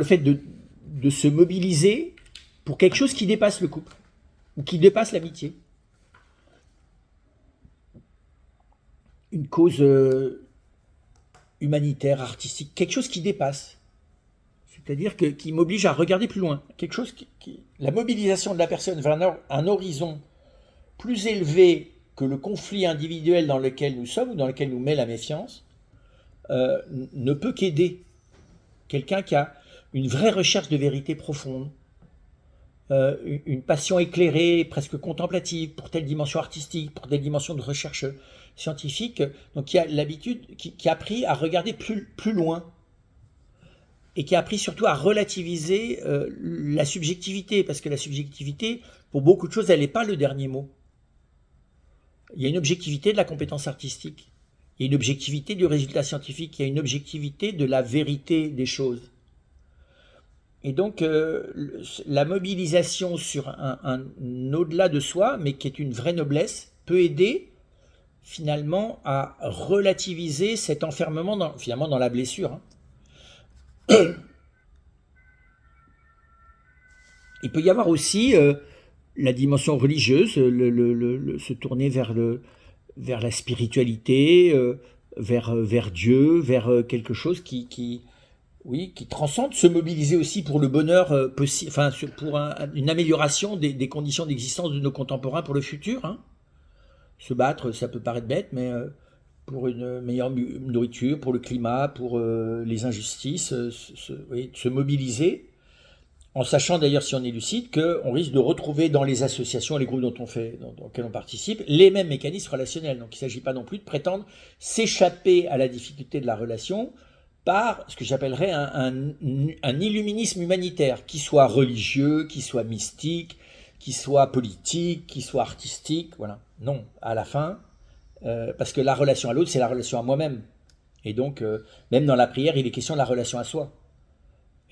fait de se mobiliser pour quelque chose qui dépasse le couple, ou qui dépasse l'amitié. Une cause humanitaire, artistique, quelque chose qui dépasse. C'est-à-dire qui m'oblige à regarder plus loin. Quelque chose la mobilisation de la personne vers un horizon plus élevé que le conflit individuel dans lequel nous sommes, ou dans lequel nous met la méfiance, ne peut qu'aider quelqu'un qui a une vraie recherche de vérité profonde, une passion éclairée, presque contemplative, pour telle dimension artistique, pour telle dimension de recherche scientifique, donc qui a l'habitude, qui a appris à regarder plus loin, et qui a appris surtout à relativiser la subjectivité, parce que la subjectivité, pour beaucoup de choses, elle n'est pas le dernier mot. Il y a une objectivité de la compétence artistique, il y a une objectivité du résultat scientifique, il y a une objectivité de la vérité des choses. Et donc, la mobilisation sur un au-delà de soi, mais qui est une vraie noblesse, peut aider finalement à relativiser cet enfermement dans la blessure. Il peut y avoir aussi la dimension religieuse, se tourner vers la spiritualité, vers Dieu, vers quelque chose qui oui, qui transcende, se mobiliser aussi pour le bonheur possible, enfin pour une amélioration des conditions d'existence de nos contemporains pour le futur. Hein. Se battre, ça peut paraître bête, mais pour une meilleure nourriture, pour le climat, pour les injustices, oui, se mobiliser, en sachant d'ailleurs, si on est lucide, qu'on risque de retrouver dans les associations, les groupes dans lesquels on participe, les mêmes mécanismes relationnels. Donc il ne s'agit pas non plus de prétendre s'échapper à la difficulté de la relation par ce que j'appellerais un illuminisme humanitaire, qui soit religieux, qui soit mystique, qui soit politique, qui soit artistique, voilà. Non, à la fin, parce que la relation à l'autre, c'est la relation à moi-même. Et donc, même dans la prière, il est question de la relation à soi.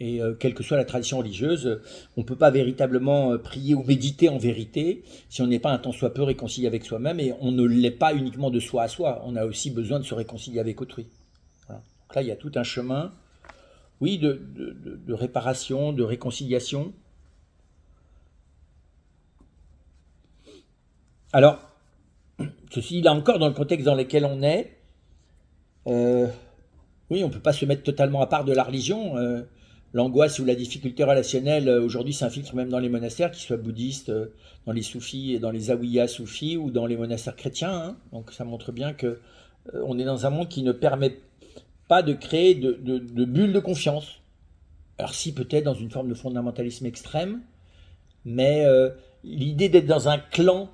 Et quelle que soit la tradition religieuse, on ne peut pas véritablement prier ou méditer en vérité si on n'est pas un tant soit peu réconcilié avec soi-même, et on ne l'est pas uniquement de soi à soi, on a aussi besoin de se réconcilier avec autrui. Voilà. Donc là, il y a tout un chemin, oui, de réparation, de réconciliation. Alors, ceci, là encore, dans le contexte dans lequel on est, oui, on ne peut pas se mettre totalement à part de la religion. L'angoisse ou la difficulté relationnelle, aujourd'hui, s'infiltre même dans les monastères, qu'ils soient bouddhistes, dans les soufis, dans les awiyas soufis ou dans les monastères chrétiens. Hein. Donc ça montre bien que on est dans un monde qui ne permet pas de créer de bulles de confiance. Alors si, peut-être dans une forme de fondamentalisme extrême, mais l'idée d'être dans un clan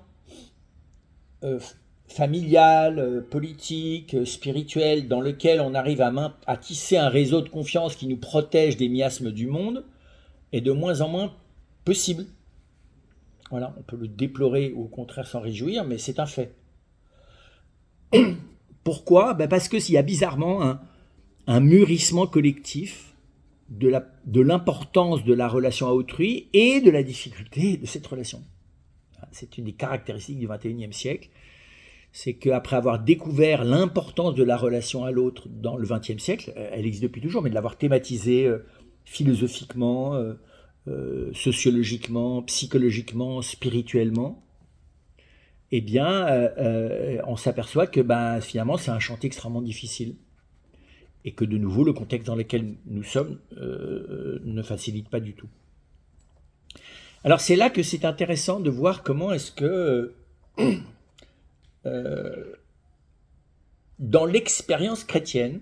familial, politique, spirituel, dans lequel on arrive à tisser un réseau de confiance qui nous protège des miasmes du monde, est de moins en moins possible. Voilà, on peut le déplorer ou au contraire s'en réjouir, mais c'est un fait. Pourquoi ? Parce qu'il y a bizarrement un mûrissement collectif de l'importance de la relation à autrui et de la difficulté de cette relation. C'est une des caractéristiques du XXIe siècle. C'est qu'après avoir découvert l'importance de la relation à l'autre dans le XXe siècle, elle existe depuis toujours, mais de l'avoir thématisée philosophiquement, sociologiquement, psychologiquement, spirituellement, eh bien, on s'aperçoit que finalement, c'est un chantier extrêmement difficile. Et que de nouveau, le contexte dans lequel nous sommes ne facilite pas du tout. Alors c'est là que c'est intéressant de voir comment est-ce que dans l'expérience chrétienne,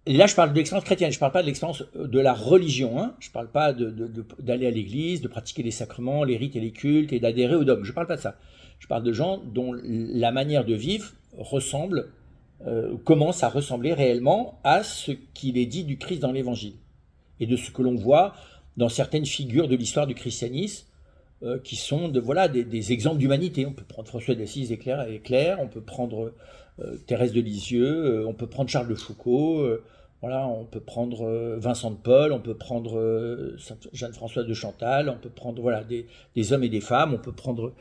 et là je parle de l'expérience chrétienne, je ne parle pas de l'expérience de la religion, hein, je ne parle pas d'aller à l'église, de pratiquer les sacrements, les rites et les cultes et d'adhérer au dogme, je ne parle pas de ça. Je parle de gens dont la manière de vivre ressemble, commence à ressembler réellement à ce qu'il est dit du Christ dans l'Évangile et de ce que l'on voit dans certaines figures de l'histoire du christianisme qui sont des exemples d'humanité. On peut prendre François d'Assise et Claire, on peut prendre Thérèse de Lisieux, on peut prendre Charles de Foucault, on peut prendre Vincent de Paul, on peut prendre Jeanne-Françoise de Chantal, on peut prendre des hommes et des femmes, on peut prendre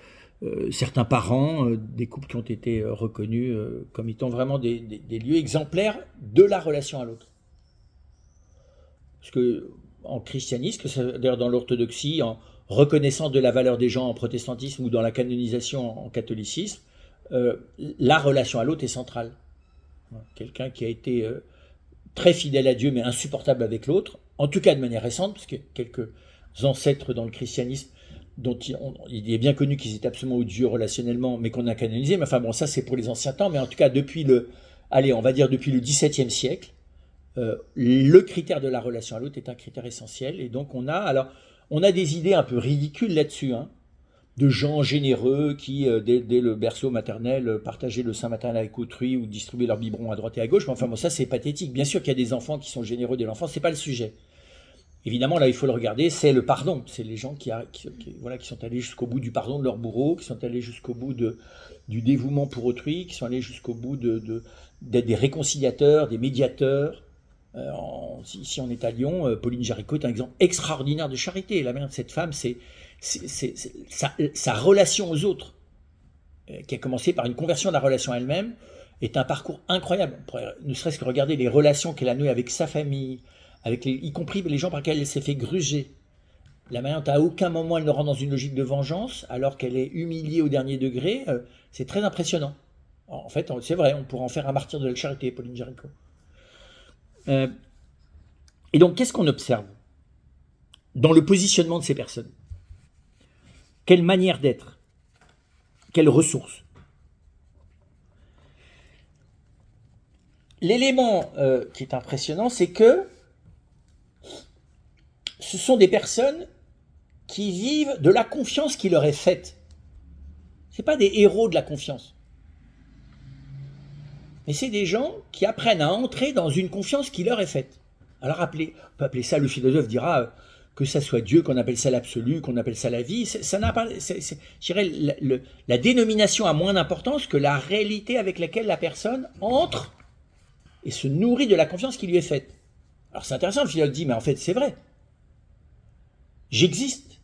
certains parents, des couples qui ont été reconnus comme étant vraiment des lieux exemplaires de la relation à l'autre. Parce que en christianisme, d'ailleurs dans l'orthodoxie, en reconnaissance de la valeur des gens en protestantisme ou dans la canonisation en catholicisme, la relation à l'autre est centrale. Quelqu'un qui a été très fidèle à Dieu mais insupportable avec l'autre, en tout cas de manière récente, parce que quelques ancêtres dans le christianisme dont il est bien connu qu'ils étaient absolument odieux relationnellement, mais qu'on a canonisé, mais enfin bon, ça c'est pour les anciens temps, mais en tout cas depuis le XVIIe siècle, le critère de la relation à l'autre est un critère essentiel, et donc on a des idées un peu ridicules là-dessus, hein, de gens généreux qui, dès le berceau maternel, partageaient le sein maternel avec autrui ou distribuaient leur biberon à droite et à gauche, mais enfin bon, ça c'est pathétique. Bien sûr qu'il y a des enfants qui sont généreux dès l'enfance, c'est pas le sujet. Évidemment, là, il faut le regarder, c'est le pardon. C'est les gens qui sont allés jusqu'au bout du pardon de leur bourreau, qui sont allés jusqu'au bout du dévouement pour autrui, qui sont allés jusqu'au bout d'être des réconciliateurs, des médiateurs. Ici, on est à Lyon, Pauline Jaricot est un exemple extraordinaire de charité. La mère de cette femme, c'est sa relation aux autres, qui a commencé par une conversion de la relation à elle-même, est un parcours incroyable. On pourrait ne serait-ce que regarder les relations qu'elle a nouées avec sa famille, y compris les gens par lesquels elle s'est fait gruger. La manière dont à aucun moment elle ne rentre dans une logique de vengeance, alors qu'elle est humiliée au dernier degré, c'est très impressionnant. En fait, c'est vrai, on pourrait en faire un martyr de la charité, Pauline Jaricot. Et donc, qu'est-ce qu'on observe dans le positionnement de ces personnes? Quelle manière d'être? Quelles ressources? L'élément qui est impressionnant, c'est que ce sont des personnes qui vivent de la confiance qui leur est faite. Ce ne sont pas des héros de la confiance. Mais c'est des gens qui apprennent à entrer dans une confiance qui leur est faite. Alors on peut appeler ça, le philosophe dira que ça soit Dieu, qu'on appelle ça l'absolu, qu'on appelle ça la vie. Ça n'a pas, je dirais, la dénomination a moins d'importance que la réalité avec laquelle la personne entre et se nourrit de la confiance qui lui est faite. Alors c'est intéressant, le philosophe dit, mais en fait c'est vrai. J'existe.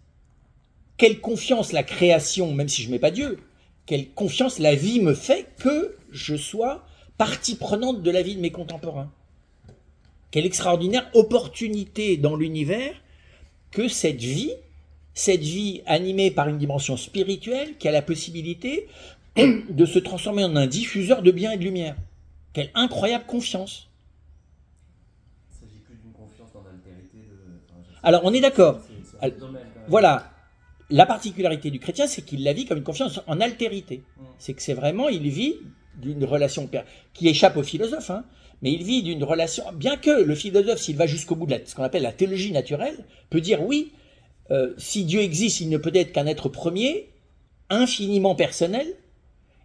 Quelle confiance la création, même si je ne mets pas Dieu, quelle confiance la vie me fait que je sois partie prenante de la vie de mes contemporains. Quelle extraordinaire opportunité dans l'univers que cette vie animée par une dimension spirituelle qui a la possibilité de se transformer en un diffuseur de bien et de lumière. Quelle incroyable confiance. Il ne s'agit plus d'une confiance dans l'altérité de... Alors on est d'accord. C'est un domaine, quand même. Voilà. La particularité du chrétien, c'est qu'il la vit comme une confiance en altérité. C'est que c'est vraiment, il vit d'une relation qui échappe au philosophe, hein, mais il vit d'une relation, bien que le philosophe, s'il va jusqu'au bout de ce qu'on appelle la théologie naturelle, peut dire oui, si Dieu existe, il ne peut être qu'un être premier, infiniment personnel,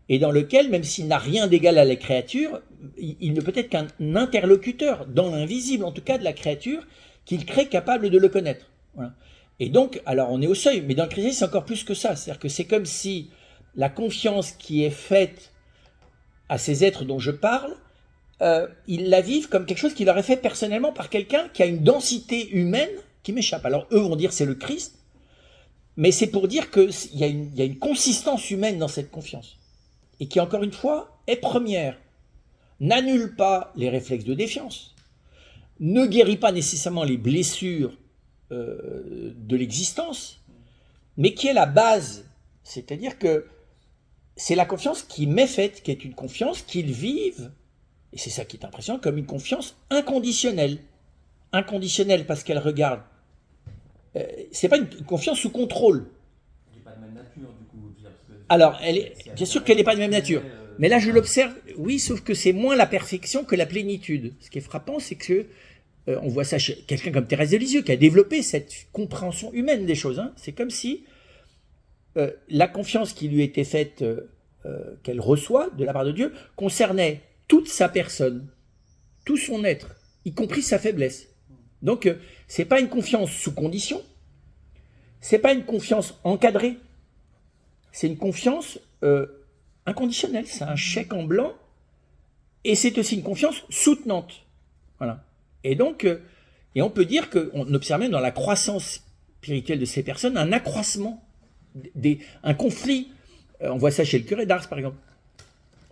et dans lequel, même s'il n'a rien d'égal à la créature, il ne peut être qu'un interlocuteur, dans l'invisible en tout cas de la créature, qu'il crée capable de le connaître. Voilà. Et donc, alors on est au seuil, mais dans le chrétien c'est encore plus que ça, c'est-à-dire que c'est comme si la confiance qui est faite à ces êtres dont je parle, ils la vivent comme quelque chose qui leur est fait personnellement par quelqu'un qui a une densité humaine qui m'échappe. Alors eux vont dire c'est le Christ, mais c'est pour dire qu'il y a une consistance humaine dans cette confiance, et qui encore une fois est première, n'annule pas les réflexes de défiance, ne guérit pas nécessairement les blessures de l'existence, mais qui est la base, c'est-à-dire que c'est la confiance qui m'est faite, qui est une confiance qu'ils vivent, et c'est ça qui est impressionnant, comme une confiance inconditionnelle. Inconditionnelle parce qu'elle regarde. C'est pas une confiance sous contrôle. Elle n'est pas de même nature, du coup. Alors, bien sûr qu'elle n'est pas de même nature. Mais là, je l'observe, oui, sauf que c'est moins la perfection que la plénitude. Ce qui est frappant, c'est que on voit ça chez quelqu'un comme Thérèse de Lisieux, qui a développé cette compréhension humaine des choses. Hein. C'est comme si la confiance qui lui était faite, qu'elle reçoit de la part de Dieu, concernait toute sa personne, tout son être, y compris sa faiblesse. Donc, c'est pas une confiance sous condition, c'est pas une confiance encadrée, c'est une confiance inconditionnelle, c'est un chèque en blanc, et c'est aussi une confiance soutenante. Voilà. Et donc, et on peut dire qu'on observe même dans la croissance spirituelle de ces personnes un accroissement, un conflit. On voit ça chez le curé d'Ars, par exemple.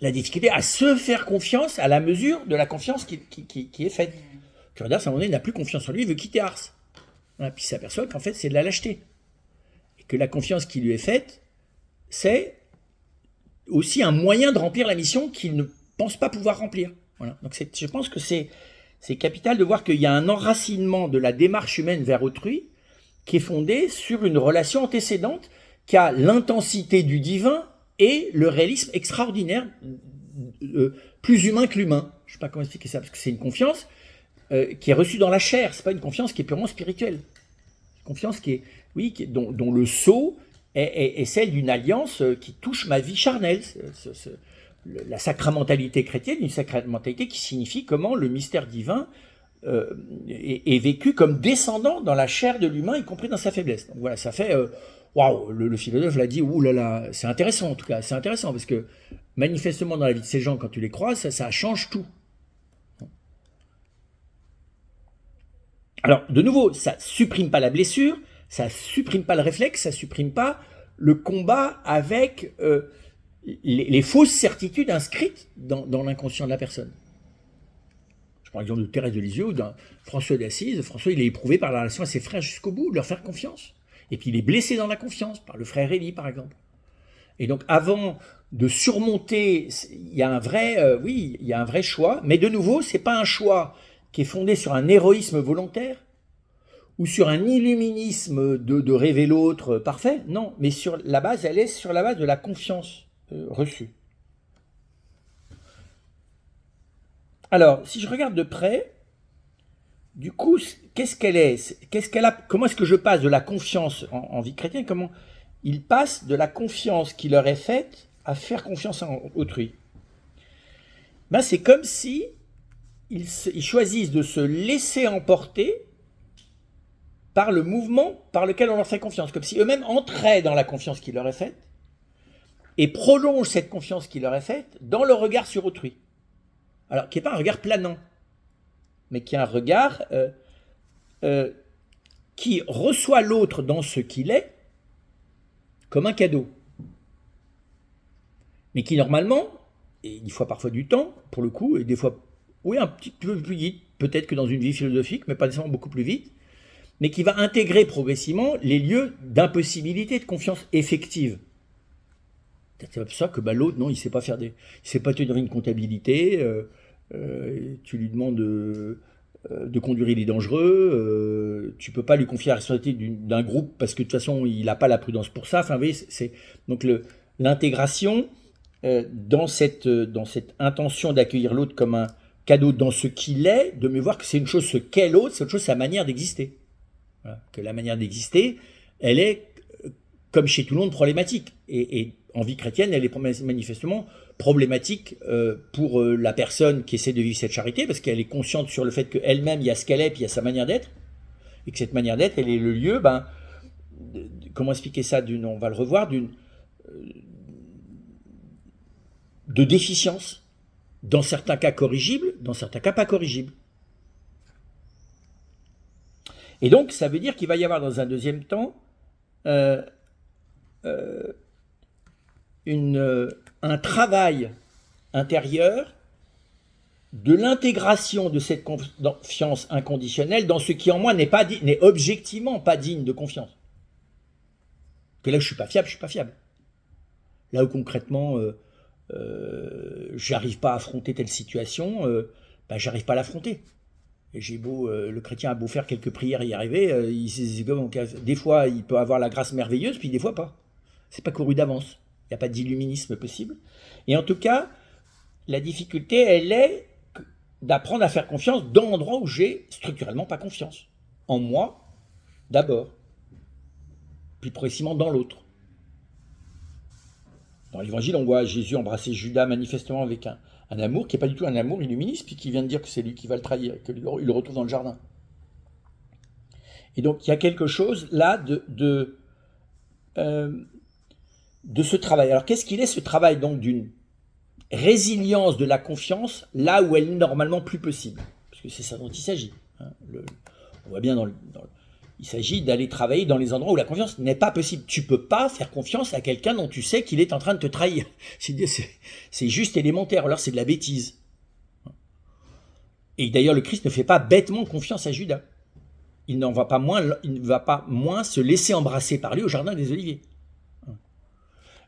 La difficulté à se faire confiance à la mesure de la confiance qui est faite. Le curé d'Ars, à un moment donné, n'a plus confiance en lui, il veut quitter Ars. Voilà, puis il s'aperçoit qu'en fait, c'est de la lâcheté. Et que la confiance qui lui est faite, c'est aussi un moyen de remplir la mission qu'il ne pense pas pouvoir remplir. Voilà. Donc je pense que c'est capital de voir qu'il y a un enracinement de la démarche humaine vers autrui qui est fondé sur une relation antécédente qui a l'intensité du divin et le réalisme extraordinaire, plus humain que l'humain. Je ne sais pas comment expliquer ça, parce que c'est une confiance qui est reçue dans la chair, ce n'est pas une confiance qui est purement spirituelle. Une confiance qui est, oui, dont le sceau est celle d'une alliance qui touche ma vie charnelle. La sacramentalité chrétienne, une sacramentalité qui signifie comment le mystère divin est vécu comme descendant dans la chair de l'humain, y compris dans sa faiblesse. Donc voilà, ça fait... Waouh, le philosophe l'a dit, ouh là là, c'est intéressant en tout cas, c'est intéressant parce que manifestement dans la vie de ces gens, quand tu les croises, ça change tout. Alors, de nouveau, ça ne supprime pas la blessure, ça ne supprime pas le réflexe, ça ne supprime pas le combat avec les fausses certitudes inscrites dans l'inconscient de la personne. Je prends l'exemple de Thérèse de Lisieux ou d'un François d'Assise. François, il est éprouvé par la relation à ses frères jusqu'au bout, de leur faire confiance. Et puis il est blessé dans la confiance, par le frère Élie, par exemple. Et donc, avant de surmonter, il y a un vrai choix, mais de nouveau, ce n'est pas un choix qui est fondé sur un héroïsme volontaire ou sur un illuminisme de rêver l'autre parfait. Non, mais sur la base, elle est sur la base de la confiance reçue. Alors, si je regarde de près, du coup, qu'est-ce qu'elle est? Comment est-ce que je passe de la confiance en vie chrétienne? Comment il passe de la confiance qui leur est faite à faire confiance en autrui? Ben, c'est comme si ils choisissent de se laisser emporter par le mouvement par lequel on leur fait confiance, comme si eux-mêmes entraient dans la confiance qui leur est faite et prolongent cette confiance qui leur est faite dans le regard sur autrui. Alors, qui n'est pas un regard planant, mais qui est un regard qui reçoit l'autre dans ce qu'il est comme un cadeau. Mais qui normalement, et il faut parfois du temps, pour le coup, et des fois, oui, un petit peu plus vite, peut-être que dans une vie philosophique, mais pas nécessairement beaucoup plus vite, mais qui va intégrer progressivement les lieux d'impossibilité de confiance effective. C'est pour ça que l'autre, non, il ne sait pas sait pas tenir une comptabilité, tu lui demandes de conduire, il est dangereux, tu ne peux pas lui confier la responsabilité d'un groupe parce que de toute façon, il n'a pas la prudence pour ça. Enfin, vous voyez, donc l'intégration dans cette intention d'accueillir l'autre comme un cadeau dans ce qu'il est, de me voir que c'est une chose ce qu'est l'autre, c'est autre chose sa manière d'exister. Voilà. Que la manière d'exister, elle est, comme chez tout le monde, problématique. Et en vie chrétienne, elle est manifestement problématique pour la personne qui essaie de vivre cette charité, parce qu'elle est consciente sur le fait qu'elle-même, il y a ce qu'elle est, puis il y a sa manière d'être, et que cette manière d'être, elle est le lieu, comment expliquer ça, on va le revoir, de déficience, dans certains cas corrigibles, dans certains cas pas corrigibles. Et donc, ça veut dire qu'il va y avoir dans un deuxième temps un travail intérieur de l'intégration de cette confiance inconditionnelle dans ce qui en moi n'est objectivement pas digne de confiance. Que là, je suis pas fiable. Là où concrètement, j'arrive pas à affronter telle situation, j'arrive pas à l'affronter. Et le chrétien a beau faire quelques prières et y arriver, des fois il peut avoir la grâce merveilleuse, puis des fois pas. C'est pas couru d'avance. Il n'y a pas d'illuminisme possible. Et en tout cas, la difficulté, elle est d'apprendre à faire confiance dans l'endroit où j'ai structurellement pas confiance. En moi, d'abord. Puis progressivement dans l'autre. Dans l'évangile, on voit Jésus embrasser Judas manifestement avec un amour qui n'est pas du tout un amour illuministe, puis qui vient de dire que c'est lui qui va le trahir, et qu'il le retrouve dans le jardin. Et donc, il y a quelque chose là de ce travail. Alors, qu'est-ce qu'il est ce travail donc d'une résilience de la confiance là où elle est normalement plus possible? Parce que c'est ça dont il s'agit. Hein. On voit bien il s'agit d'aller travailler dans les endroits où la confiance n'est pas possible. Tu ne peux pas faire confiance à quelqu'un dont tu sais qu'il est en train de te trahir. C'est juste élémentaire, alors c'est de la bêtise. Et d'ailleurs, le Christ ne fait pas bêtement confiance à Judas. Il ne va pas moins se laisser embrasser par lui au jardin des Oliviers.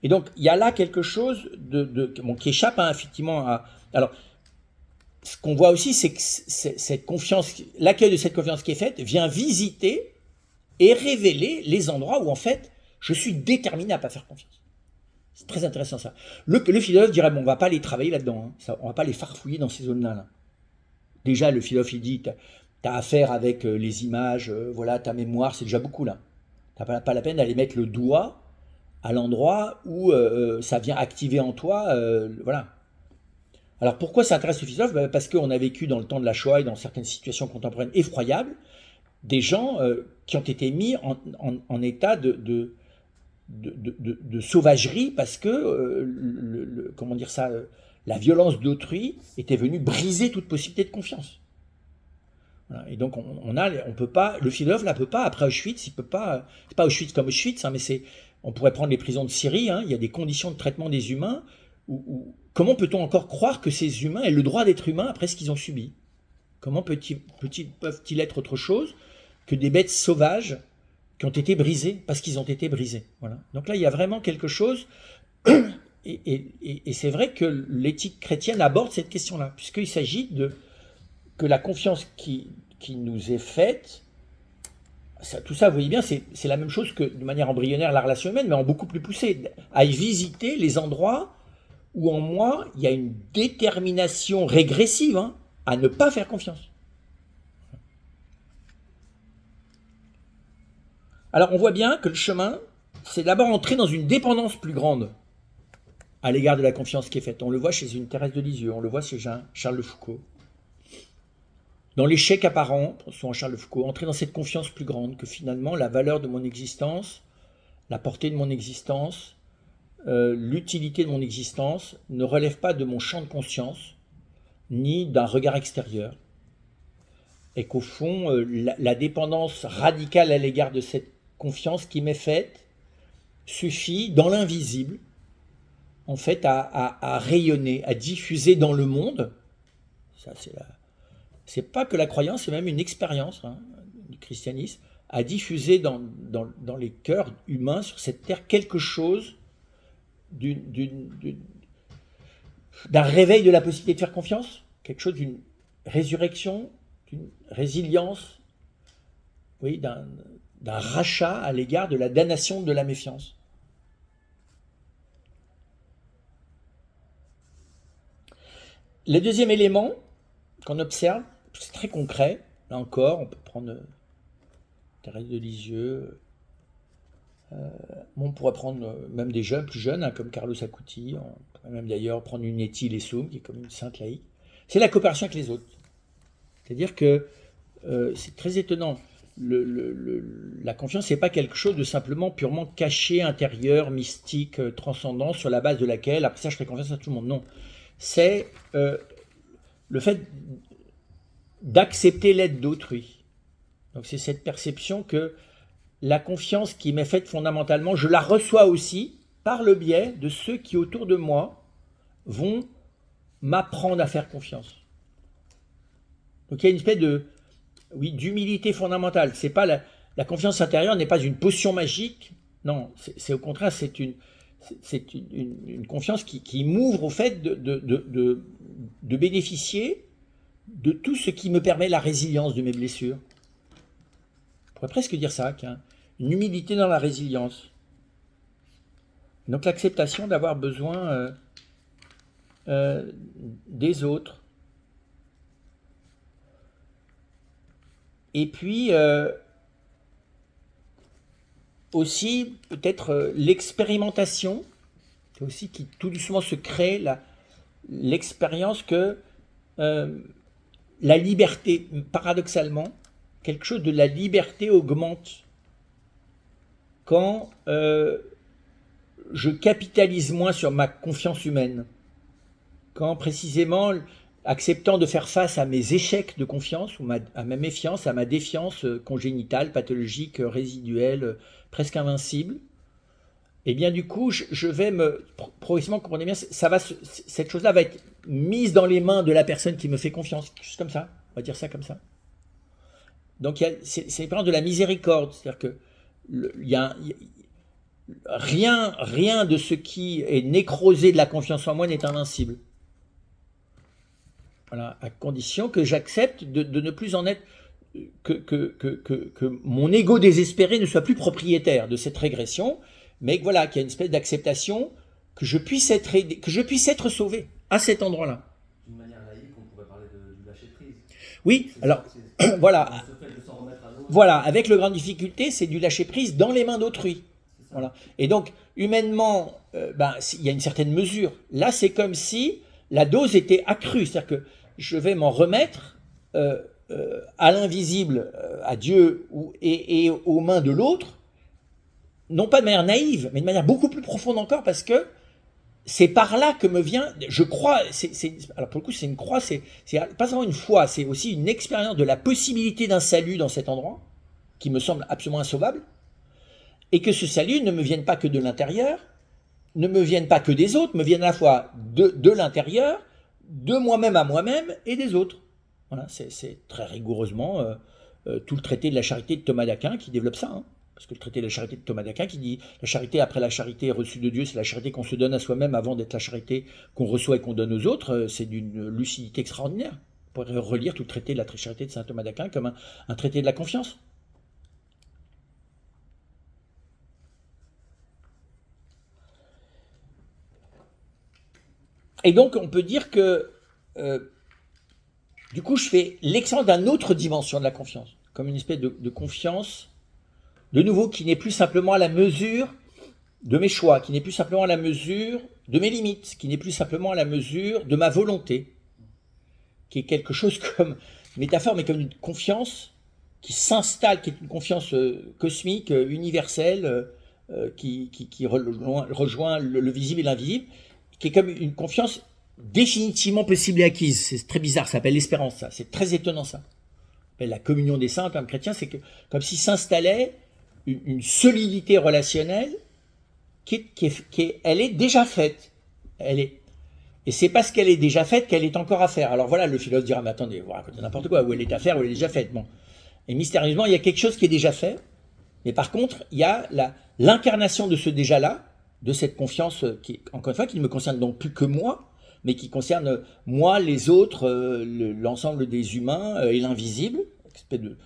Et donc, il y a là quelque chose qui échappe effectivement à... Alors, ce qu'on voit aussi, c'est que cette confiance, l'accueil de cette confiance qui est faite vient visiter et révéler les endroits où, en fait, je suis déterminé à ne pas faire confiance. C'est très intéressant, ça. Le philosophe dirait, on ne va pas les travailler là-dedans, hein. On ne va pas les farfouiller dans ces zones-là. Là. Déjà, le philosophe, il dit, tu as affaire avec les images, ta mémoire, c'est déjà beaucoup, là. Tu n'as pas la peine d'aller mettre le doigt à l'endroit où ça vient activer en toi, voilà. Alors pourquoi ça intéresse le philosophe? Parce qu'on a vécu dans le temps de la Shoah et dans certaines situations contemporaines effroyables, des gens qui ont été mis en état de sauvagerie parce que, comment dire ça, la violence d'autrui était venue briser toute possibilité de confiance. Voilà. Et donc on peut pas, le philosophe ne peut pas, après Auschwitz, il peut pas, c'est pas Auschwitz comme Auschwitz, mais on pourrait prendre les prisons de Syrie, il y a des conditions de traitement des humains comment peut-on encore croire que ces humains aient le droit d'être humains après ce qu'ils ont subi? Comment peuvent-ils être autre chose que des bêtes sauvages qui ont été brisées parce qu'ils ont été brisés? Voilà. Donc là, il y a vraiment quelque chose, et c'est vrai que l'éthique chrétienne aborde cette question-là, puisqu'il s'agit que la confiance qui nous est faite, tout ça, vous voyez bien, c'est la même chose que de manière embryonnaire la relation humaine, mais en beaucoup plus poussé. À y visiter les endroits où en moi, il y a une détermination régressive à ne pas faire confiance. Alors on voit bien que le chemin, c'est d'abord entrer dans une dépendance plus grande à l'égard de la confiance qui est faite. On le voit chez une Thérèse de Lisieux, on le voit chez Charles de Foucault. Dans l'échec apparent, selon Charles de Foucault, entrer dans cette confiance plus grande que finalement la valeur de mon existence, la portée de mon existence, l'utilité de mon existence ne relève pas de mon champ de conscience, ni d'un regard extérieur. Et qu'au fond, la dépendance radicale à l'égard de cette confiance qui m'est faite suffit, dans l'invisible, en fait, à rayonner, à diffuser dans le monde. Ça, c'est pas que la croyance, c'est même une expérience du christianisme, à diffuser dans les cœurs humains sur cette terre quelque chose d'un réveil de la possibilité de faire confiance, quelque chose d'une résurrection, d'une résilience, oui, d'un rachat à l'égard de la damnation de la méfiance. Le deuxième élément qu'on observe, c'est très concret, là encore, on peut prendre Thérèse de Lisieux, on pourrait prendre même des jeunes, plus jeunes, comme Carlos Acuti, on pourrait même d'ailleurs prendre une Etty Lessum, qui est comme une sainte laïque. C'est la coopération avec les autres. C'est-à-dire que c'est très étonnant. La confiance, c'est pas quelque chose de simplement purement caché, intérieur, mystique, transcendant, sur la base de laquelle, après ça, je ferai confiance à tout le monde. Non. C'est le fait d'accepter l'aide d'autrui. Donc c'est cette perception que la confiance qui m'est faite fondamentalement, je la reçois aussi par le biais de ceux qui autour de moi vont m'apprendre à faire confiance. Donc il y a une espèce d'humilité fondamentale. C'est pas la confiance intérieure n'est pas une potion magique. Non, c'est au contraire, c'est une confiance qui m'ouvre au fait de bénéficier de tout ce qui me permet la résilience de mes blessures. On pourrait presque dire ça, une humilité dans la résilience. Donc l'acceptation d'avoir besoin des autres. Et puis aussi peut-être l'expérimentation, c'est aussi qui tout doucement se crée l'expérience que la liberté, paradoxalement, quelque chose de la liberté augmente quand je capitalise moins sur ma confiance humaine, quand précisément, acceptant de faire face à mes échecs de confiance, ou à ma méfiance, à ma défiance congénitale, pathologique, résiduelle, presque invincible, et bien du coup, je vais progressivement, comprenez bien, cette chose-là va être mise dans les mains de la personne qui me fait confiance, juste comme ça, on va dire ça comme ça. Donc c'est l'expérience de la miséricorde, c'est-à-dire que rien de ce qui est nécrosé de la confiance en moi n'est invincible. Voilà, à condition que j'accepte de ne plus en être, que mon ego désespéré ne soit plus propriétaire de cette régression, mais que voilà, qu'il y a une espèce d'acceptation que je puisse être aidé, que je puisse être sauvé à cet endroit-là. D'une manière laïque, on pourrait parler du lâcher prise. Oui, alors voilà. Voilà, avec le grande difficulté, c'est du lâcher prise dans les mains d'autrui. Voilà. Et donc, humainement, il y a une certaine mesure. Là, c'est comme si la dose était accrue, c'est-à-dire que je vais m'en remettre à l'invisible, à Dieu et aux mains de l'autre, non pas de manière naïve, mais de manière beaucoup plus profonde encore, parce que c'est par là que me vient, je crois, alors pour le coup c'est une croix, c'est pas seulement une foi, c'est aussi une expérience de la possibilité d'un salut dans cet endroit, qui me semble absolument insauvable, et que ce salut ne me vienne pas que de l'intérieur, ne me vienne pas que des autres, me vienne à la fois de l'intérieur, de moi-même à moi-même et des autres. Voilà, c'est très rigoureusement tout le traité de la charité de Thomas d'Aquin qui développe ça. Parce que le traité de la charité de Thomas d'Aquin qui dit la charité après la charité reçue de Dieu, c'est la charité qu'on se donne à soi-même avant d'être la charité qu'on reçoit et qu'on donne aux autres. C'est d'une lucidité extraordinaire. On pourrait relire tout le traité de la charité de saint Thomas d'Aquin comme un traité de la confiance. Et donc, on peut dire que, du coup, je fais l'exemple d'une autre dimension de la confiance, comme une espèce de confiance, de nouveau, qui n'est plus simplement à la mesure de mes choix, qui n'est plus simplement à la mesure de mes limites, qui n'est plus simplement à la mesure de ma volonté, qui est quelque chose comme une métaphore, mais comme une confiance qui s'installe, qui est une confiance cosmique, universelle, qui rejoint le visible et l'invisible, qui est comme une confiance définitivement possible et acquise. C'est très bizarre, ça s'appelle l'espérance, ça. C'est très étonnant, ça. La communion des saints, comme chrétien, c'est comme s'il s'installait une solidité relationnelle elle est déjà faite. Et c'est parce qu'elle est déjà faite qu'elle est encore à faire. Alors voilà, le philosophe dira, mais attendez, vous racontez n'importe quoi, où elle est à faire, où elle est déjà faite. Bon. Et mystérieusement, il y a quelque chose qui est déjà fait, mais par contre, il y a l'incarnation de ce déjà-là, de cette confiance qui, encore une fois, qui ne me concerne donc plus que moi, mais qui concerne moi, les autres, l'ensemble des humains et l'invisible, une espèce de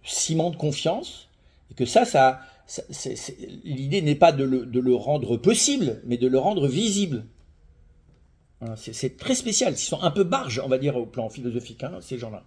ciment de confiance, et que l'idée n'est pas de le rendre possible, mais de le rendre visible. Voilà, c'est très spécial. Ils sont un peu barges, on va dire, au plan philosophique, hein, ces gens-là.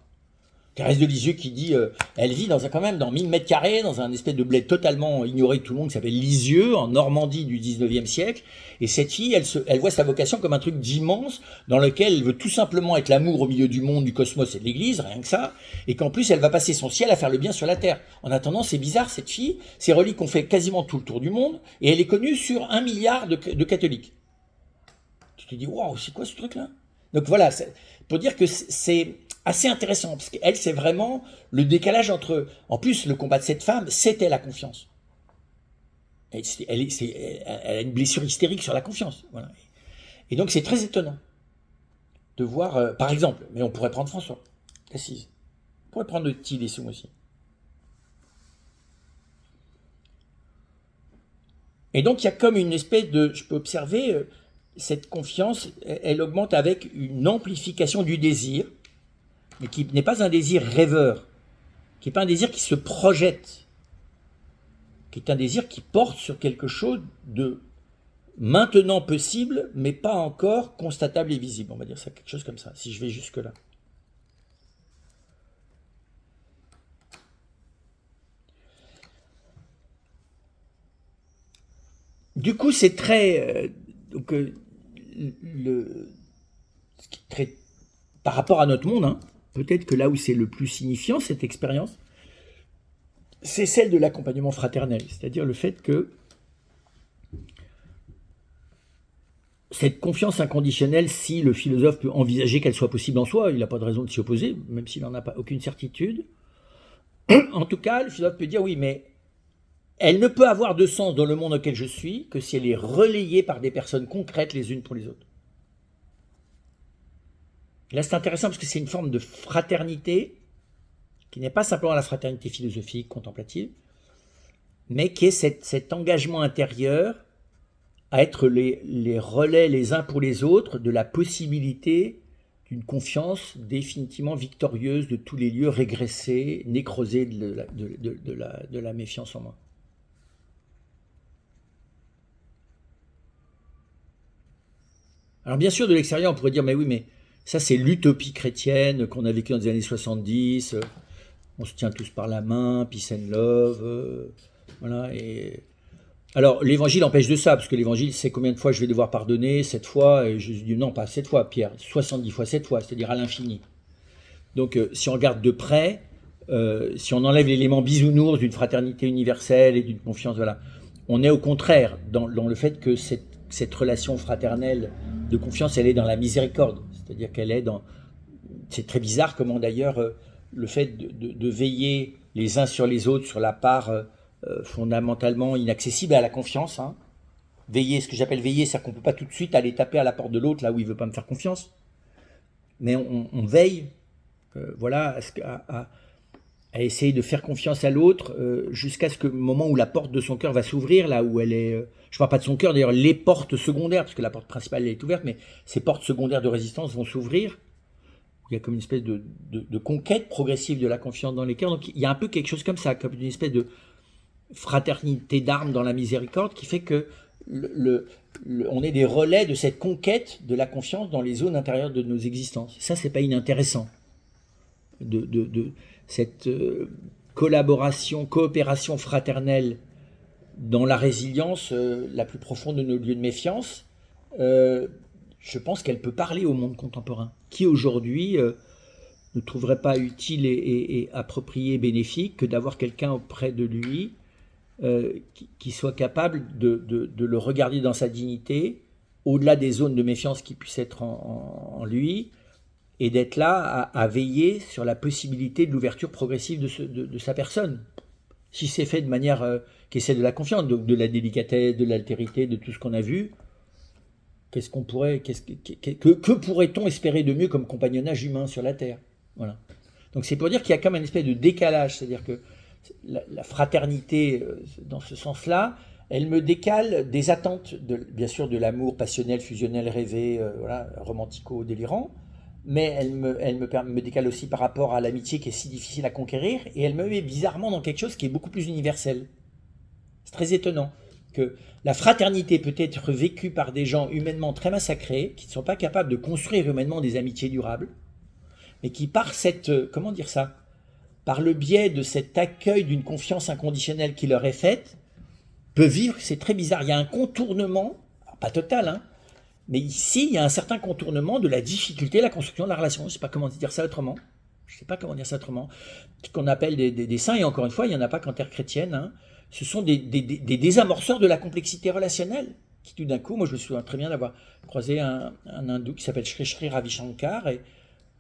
Thérèse de Lisieux qui dit, elle vit quand même dans 1000 mètres carrés, dans un espèce de bled totalement ignoré de tout le monde, qui s'appelle Lisieux, en Normandie du 19e siècle. Et cette fille, elle voit sa vocation comme un truc d'immense, dans lequel elle veut tout simplement être l'amour au milieu du monde, du cosmos et de l'église, rien que ça. Et qu'en plus, elle va passer son ciel à faire le bien sur la terre. En attendant, c'est bizarre, cette fille, ses reliques ont fait quasiment tout le tour du monde, et elle est connue sur 1 milliard de catholiques. Tu te dis, waouh, c'est quoi ce truc-là? Donc voilà, pour dire que c'est assez intéressant, parce qu'elle, c'est vraiment le décalage entre... En plus, le combat de cette femme, c'était la confiance. Elle a une blessure hystérique sur la confiance. Voilà. Et donc, c'est très étonnant de voir, par exemple, mais on pourrait prendre François d'Assise. On pourrait prendre le petit Dessous aussi. Et donc, il y a comme une espèce de... Je peux observer, cette confiance, elle augmente avec une amplification du désir, mais qui n'est pas un désir rêveur, qui n'est pas un désir qui se projette, qui est un désir qui porte sur quelque chose de maintenant possible, mais pas encore constatable et visible. On va dire ça, quelque chose comme ça, si je vais jusque-là. Du coup, c'est très... par rapport à notre monde, hein, peut-être que là où c'est le plus signifiant, cette expérience, c'est celle de l'accompagnement fraternel, c'est-à-dire le fait que cette confiance inconditionnelle, si le philosophe peut envisager qu'elle soit possible en soi, il n'a pas de raison de s'y opposer, même s'il n'en a pas aucune certitude. En tout cas, le philosophe peut dire oui, mais elle ne peut avoir de sens dans le monde auquel je suis que si elle est relayée par des personnes concrètes les unes pour les autres. Là, c'est intéressant parce que c'est une forme de fraternité qui n'est pas simplement la fraternité philosophique, contemplative, mais qui est cet engagement intérieur à être les relais les uns pour les autres de la possibilité d'une confiance définitivement victorieuse de tous les lieux régressés, nécrosés de la méfiance en moi. Alors bien sûr, de l'extérieur, on pourrait dire, mais oui, mais ça c'est l'utopie chrétienne qu'on a vécue dans les années 70, on se tient tous par la main, peace and love, voilà. Et... Alors l'évangile empêche de ça, parce que l'évangile c'est combien de fois je vais devoir pardonner, 7 fois, et Jésus dit non, pas 7 fois, Pierre, 70 fois 7 fois, c'est-à-dire à l'infini. Donc si on regarde de près, si on enlève l'élément bisounours d'une fraternité universelle et d'une confiance, voilà, on est au contraire dans le fait que cette relation fraternelle de confiance, elle est dans la miséricorde, c'est-à-dire qu'elle est dans... C'est très bizarre comment d'ailleurs le fait de veiller les uns sur les autres sur la part fondamentalement inaccessible à la confiance, hein. Veiller, ce que j'appelle veiller, c'est-à-dire qu'on ne peut pas tout de suite aller taper à la porte de l'autre là où il ne veut pas me faire confiance, mais on veille voilà, à essayer de faire confiance à l'autre jusqu'à ce que le moment où la porte de son cœur va s'ouvrir, là où elle est... je ne parle pas de son cœur, d'ailleurs, les portes secondaires, parce que la porte principale elle est ouverte, mais ces portes secondaires de résistance vont s'ouvrir, où il y a comme une espèce de conquête progressive de la confiance dans les cœurs. Donc il y a un peu quelque chose comme ça, comme une espèce de fraternité d'armes dans la miséricorde qui fait que on est des relais de cette conquête de la confiance dans les zones intérieures de nos existences. Ça, c'est pas inintéressant. De cette collaboration, coopération fraternelle dans la résilience la plus profonde de nos lieux de méfiance, je pense qu'elle peut parler au monde contemporain, qui aujourd'hui ne trouverait pas utile et approprié, bénéfique, que d'avoir quelqu'un auprès de lui qui soit capable de le regarder dans sa dignité, au-delà des zones de méfiance qui puissent être en lui, et d'être là à veiller sur la possibilité de l'ouverture progressive de sa personne. Si c'est fait de manière qui essaie de la confiance, donc de la délicatesse, de l'altérité, de tout ce qu'on a vu, que pourrait-on espérer de mieux comme compagnonnage humain sur la Terre? Voilà. Donc c'est pour dire qu'il y a comme un espèce de décalage, c'est-à-dire que la fraternité, dans ce sens-là, elle me décale des attentes, bien sûr, de l'amour passionnel, fusionnel, rêvé, voilà, romantico-délirant, mais elle me décale aussi par rapport à l'amitié qui est si difficile à conquérir, et elle me met bizarrement dans quelque chose qui est beaucoup plus universel. C'est très étonnant que la fraternité peut être vécue par des gens humainement très massacrés, qui ne sont pas capables de construire humainement des amitiés durables, mais qui par comment dire ça, par le biais de cet accueil d'une confiance inconditionnelle qui leur est faite, peut vivre, c'est très bizarre, il y a un contournement, pas total, hein, mais ici, il y a un certain contournement de la difficulté de la construction de la relation. Je ne sais pas comment dire ça autrement. Ce qu'on appelle des saints, et encore une fois, il n'y en a pas qu'en terre chrétienne, hein. Ce sont des désamorceurs de la complexité relationnelle, qui tout d'un coup, moi je me souviens très bien d'avoir croisé un hindou qui s'appelle Sri Sri Ravi Shankar, et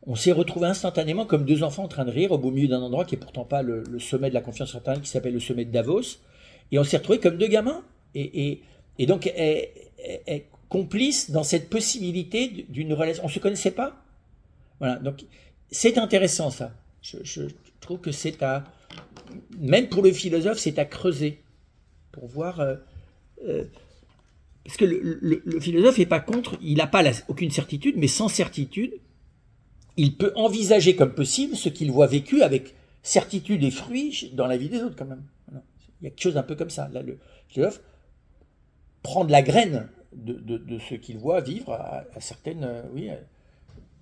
on s'est retrouvés instantanément comme deux enfants en train de rire au beau milieu d'un endroit qui n'est pourtant pas le sommet de la confiance fraternelle, qui s'appelle le sommet de Davos, et on s'est retrouvés comme deux gamins, et donc est complice dans cette possibilité d'une relation. On ne se connaissait pas. Voilà, donc c'est intéressant ça. Je trouve que c'est à, même pour le philosophe, c'est à creuser pour voir. Parce que le philosophe n'est pas contre, il n'a pas aucune certitude, mais sans certitude, il peut envisager comme possible ce qu'il voit vécu avec certitude et fruit dans la vie des autres quand même. Voilà. Il y a quelque chose un peu comme ça. Là, le philosophe prend de la graine de ce qu'il voit vivre à certaines,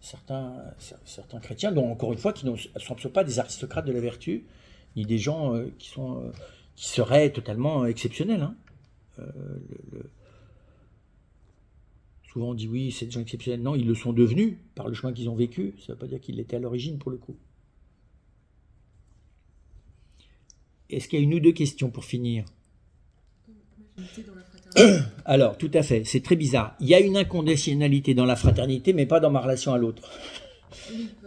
certains chrétiens, dont encore une fois, qui ne sont pas des aristocrates de la vertu, ni des gens qui seraient totalement exceptionnels. Hein. Souvent on dit oui, c'est des gens exceptionnels. Non, ils le sont devenus par le chemin qu'ils ont vécu. Ça ne veut pas dire qu'ils l'étaient à l'origine pour le coup. Est-ce qu'il y a une ou deux questions pour finir? Alors, tout à fait, c'est très bizarre. Il y a une inconditionnalité dans la fraternité, mais pas dans ma relation à l'autre.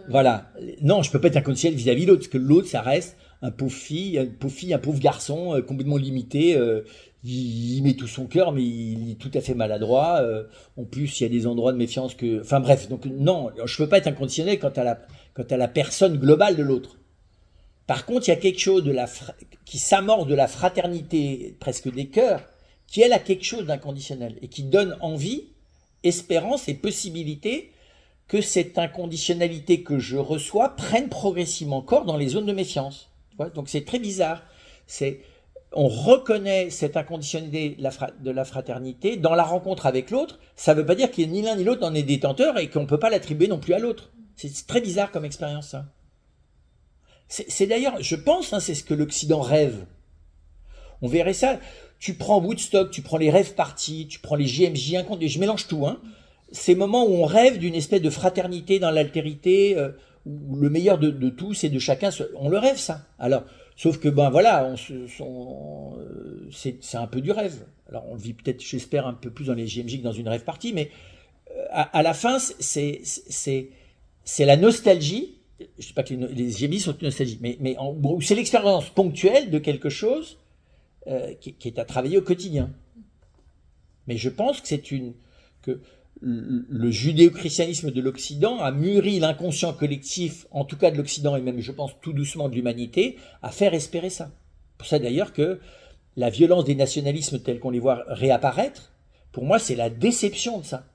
Voilà. Non, je ne peux pas être inconditionnel vis-à-vis de l'autre, parce que l'autre, ça reste un pauvre fille, un pauvre garçon complètement limité. Il met tout son cœur, mais il est tout à fait maladroit. En plus, il y a des endroits de méfiance que... Enfin bref, donc non, je ne peux pas être inconditionnel quant à la personne globale de l'autre. Par contre, il y a quelque chose qui s'amorce de la fraternité presque des cœurs, qui elle a quelque chose d'inconditionnel et qui donne envie, espérance et possibilité que cette inconditionnalité que je reçois prenne progressivement corps dans les zones de méfiance. Donc c'est très bizarre. On reconnaît cette inconditionnalité de la fraternité dans la rencontre avec l'autre. Ça ne veut pas dire qu'il n'y a ni l'un ni l'autre n'en est détenteur et qu'on ne peut pas l'attribuer non plus à l'autre. C'est très bizarre comme expérience, ça. C'est d'ailleurs, je pense, hein, c'est ce que l'Occident rêve. On verrait ça. Tu prends Woodstock, tu prends les rêves parties, tu prends les JMJ, je mélange tout. Hein. Ces moments où on rêve d'une espèce de fraternité dans l'altérité, où le meilleur de tous et de chacun, on le rêve ça. Alors, sauf que ben voilà, c'est un peu du rêve. Alors on le vit peut-être, j'espère, un peu plus dans les JMJ que dans une rêve partie, mais à la fin, c'est la nostalgie. Je ne dis pas que les JMJ sont une nostalgie, mais c'est l'expérience ponctuelle de quelque chose qui est à travailler au quotidien. Mais je pense que le judéo-christianisme de l'Occident a mûri l'inconscient collectif, en tout cas de l'Occident et même, je pense, tout doucement de l'humanité, à faire espérer ça. Pour ça d'ailleurs que la violence des nationalismes tels qu'on les voit réapparaître, pour moi, c'est la déception de ça.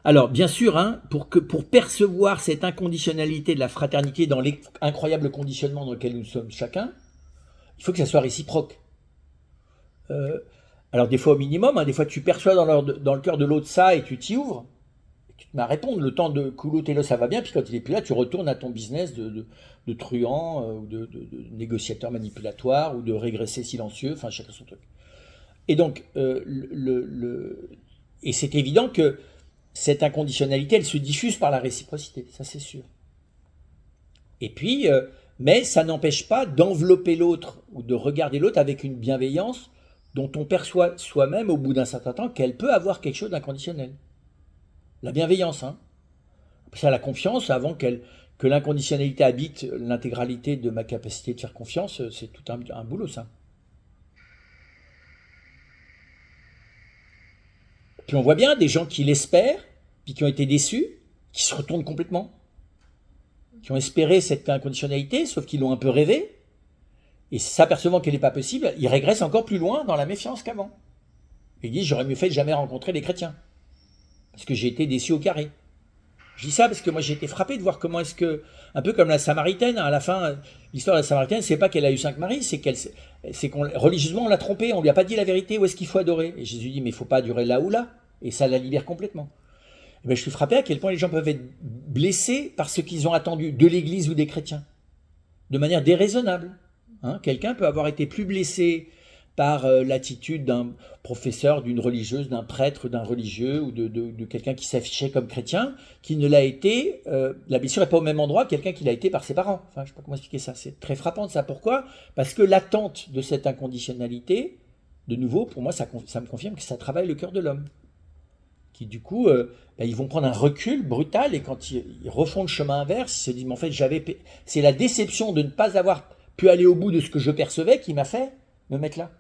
Alors, bien sûr, hein, pour percevoir cette inconditionnalité de la fraternité dans l'incroyable conditionnement dans lequel nous sommes chacun, il faut que ça soit réciproque. Alors, des fois au minimum, hein, des fois tu perçois dans le cœur de l'autre ça et tu t'y ouvres. Tu te mets à répondre. Le temps de coulo télo, ça va bien, puis quand il est plus là, tu retournes à ton business de truand, ou de négociateur manipulatoire, ou de régressé silencieux, enfin, chacun son truc. Et donc, et c'est évident que cette inconditionnalité, elle se diffuse par la réciprocité, ça c'est sûr. Et puis, mais ça n'empêche pas d'envelopper l'autre ou de regarder l'autre avec une bienveillance dont on perçoit soi-même au bout d'un certain temps qu'elle peut avoir quelque chose d'inconditionnel. La bienveillance, hein. Ça, la confiance, avant que l'inconditionnalité habite l'intégralité de ma capacité de faire confiance, c'est tout un boulot, ça. Puis on voit bien des gens qui l'espèrent, puis qui ont été déçus, qui se retournent complètement, qui ont espéré cette inconditionnalité, sauf qu'ils l'ont un peu rêvé, et s'apercevant qu'elle n'est pas possible, ils régressent encore plus loin dans la méfiance qu'avant. Ils disent, j'aurais mieux fait de jamais rencontrer les chrétiens, parce que j'ai été déçu au carré. Je dis ça parce que moi j'ai été frappé de voir comment est-ce que, un peu comme la Samaritaine, à la fin, l'histoire de la Samaritaine, c'est pas qu'elle a eu 5 maris, c'est qu'on religieusement on l'a trompée, on lui a pas dit la vérité, où est-ce qu'il faut adorer. Et Jésus dit, mais il faut pas adorer là ou là, et ça la libère complètement. Et bien, je suis frappé à quel point les gens peuvent être blessés par ce qu'ils ont attendu de l'Église ou des chrétiens, de manière déraisonnable. Hein, quelqu'un peut avoir été plus blessé par l'attitude d'un professeur, d'une religieuse, d'un prêtre, d'un religieux ou de quelqu'un qui s'affichait comme chrétien, qui ne l'a été, la blessure n'est pas au même endroit que quelqu'un qui l'a été par ses parents. Enfin, je ne sais pas comment expliquer ça, c'est très frappant de ça. Pourquoi ? Parce que l'attente de cette inconditionnalité, de nouveau, pour moi, ça me confirme que ça travaille le cœur de l'homme. Qui du coup, ils vont prendre un recul brutal et quand ils refont le chemin inverse, ils se disent, mais en fait, c'est la déception de ne pas avoir pu aller au bout de ce que je percevais qui m'a fait me mettre là.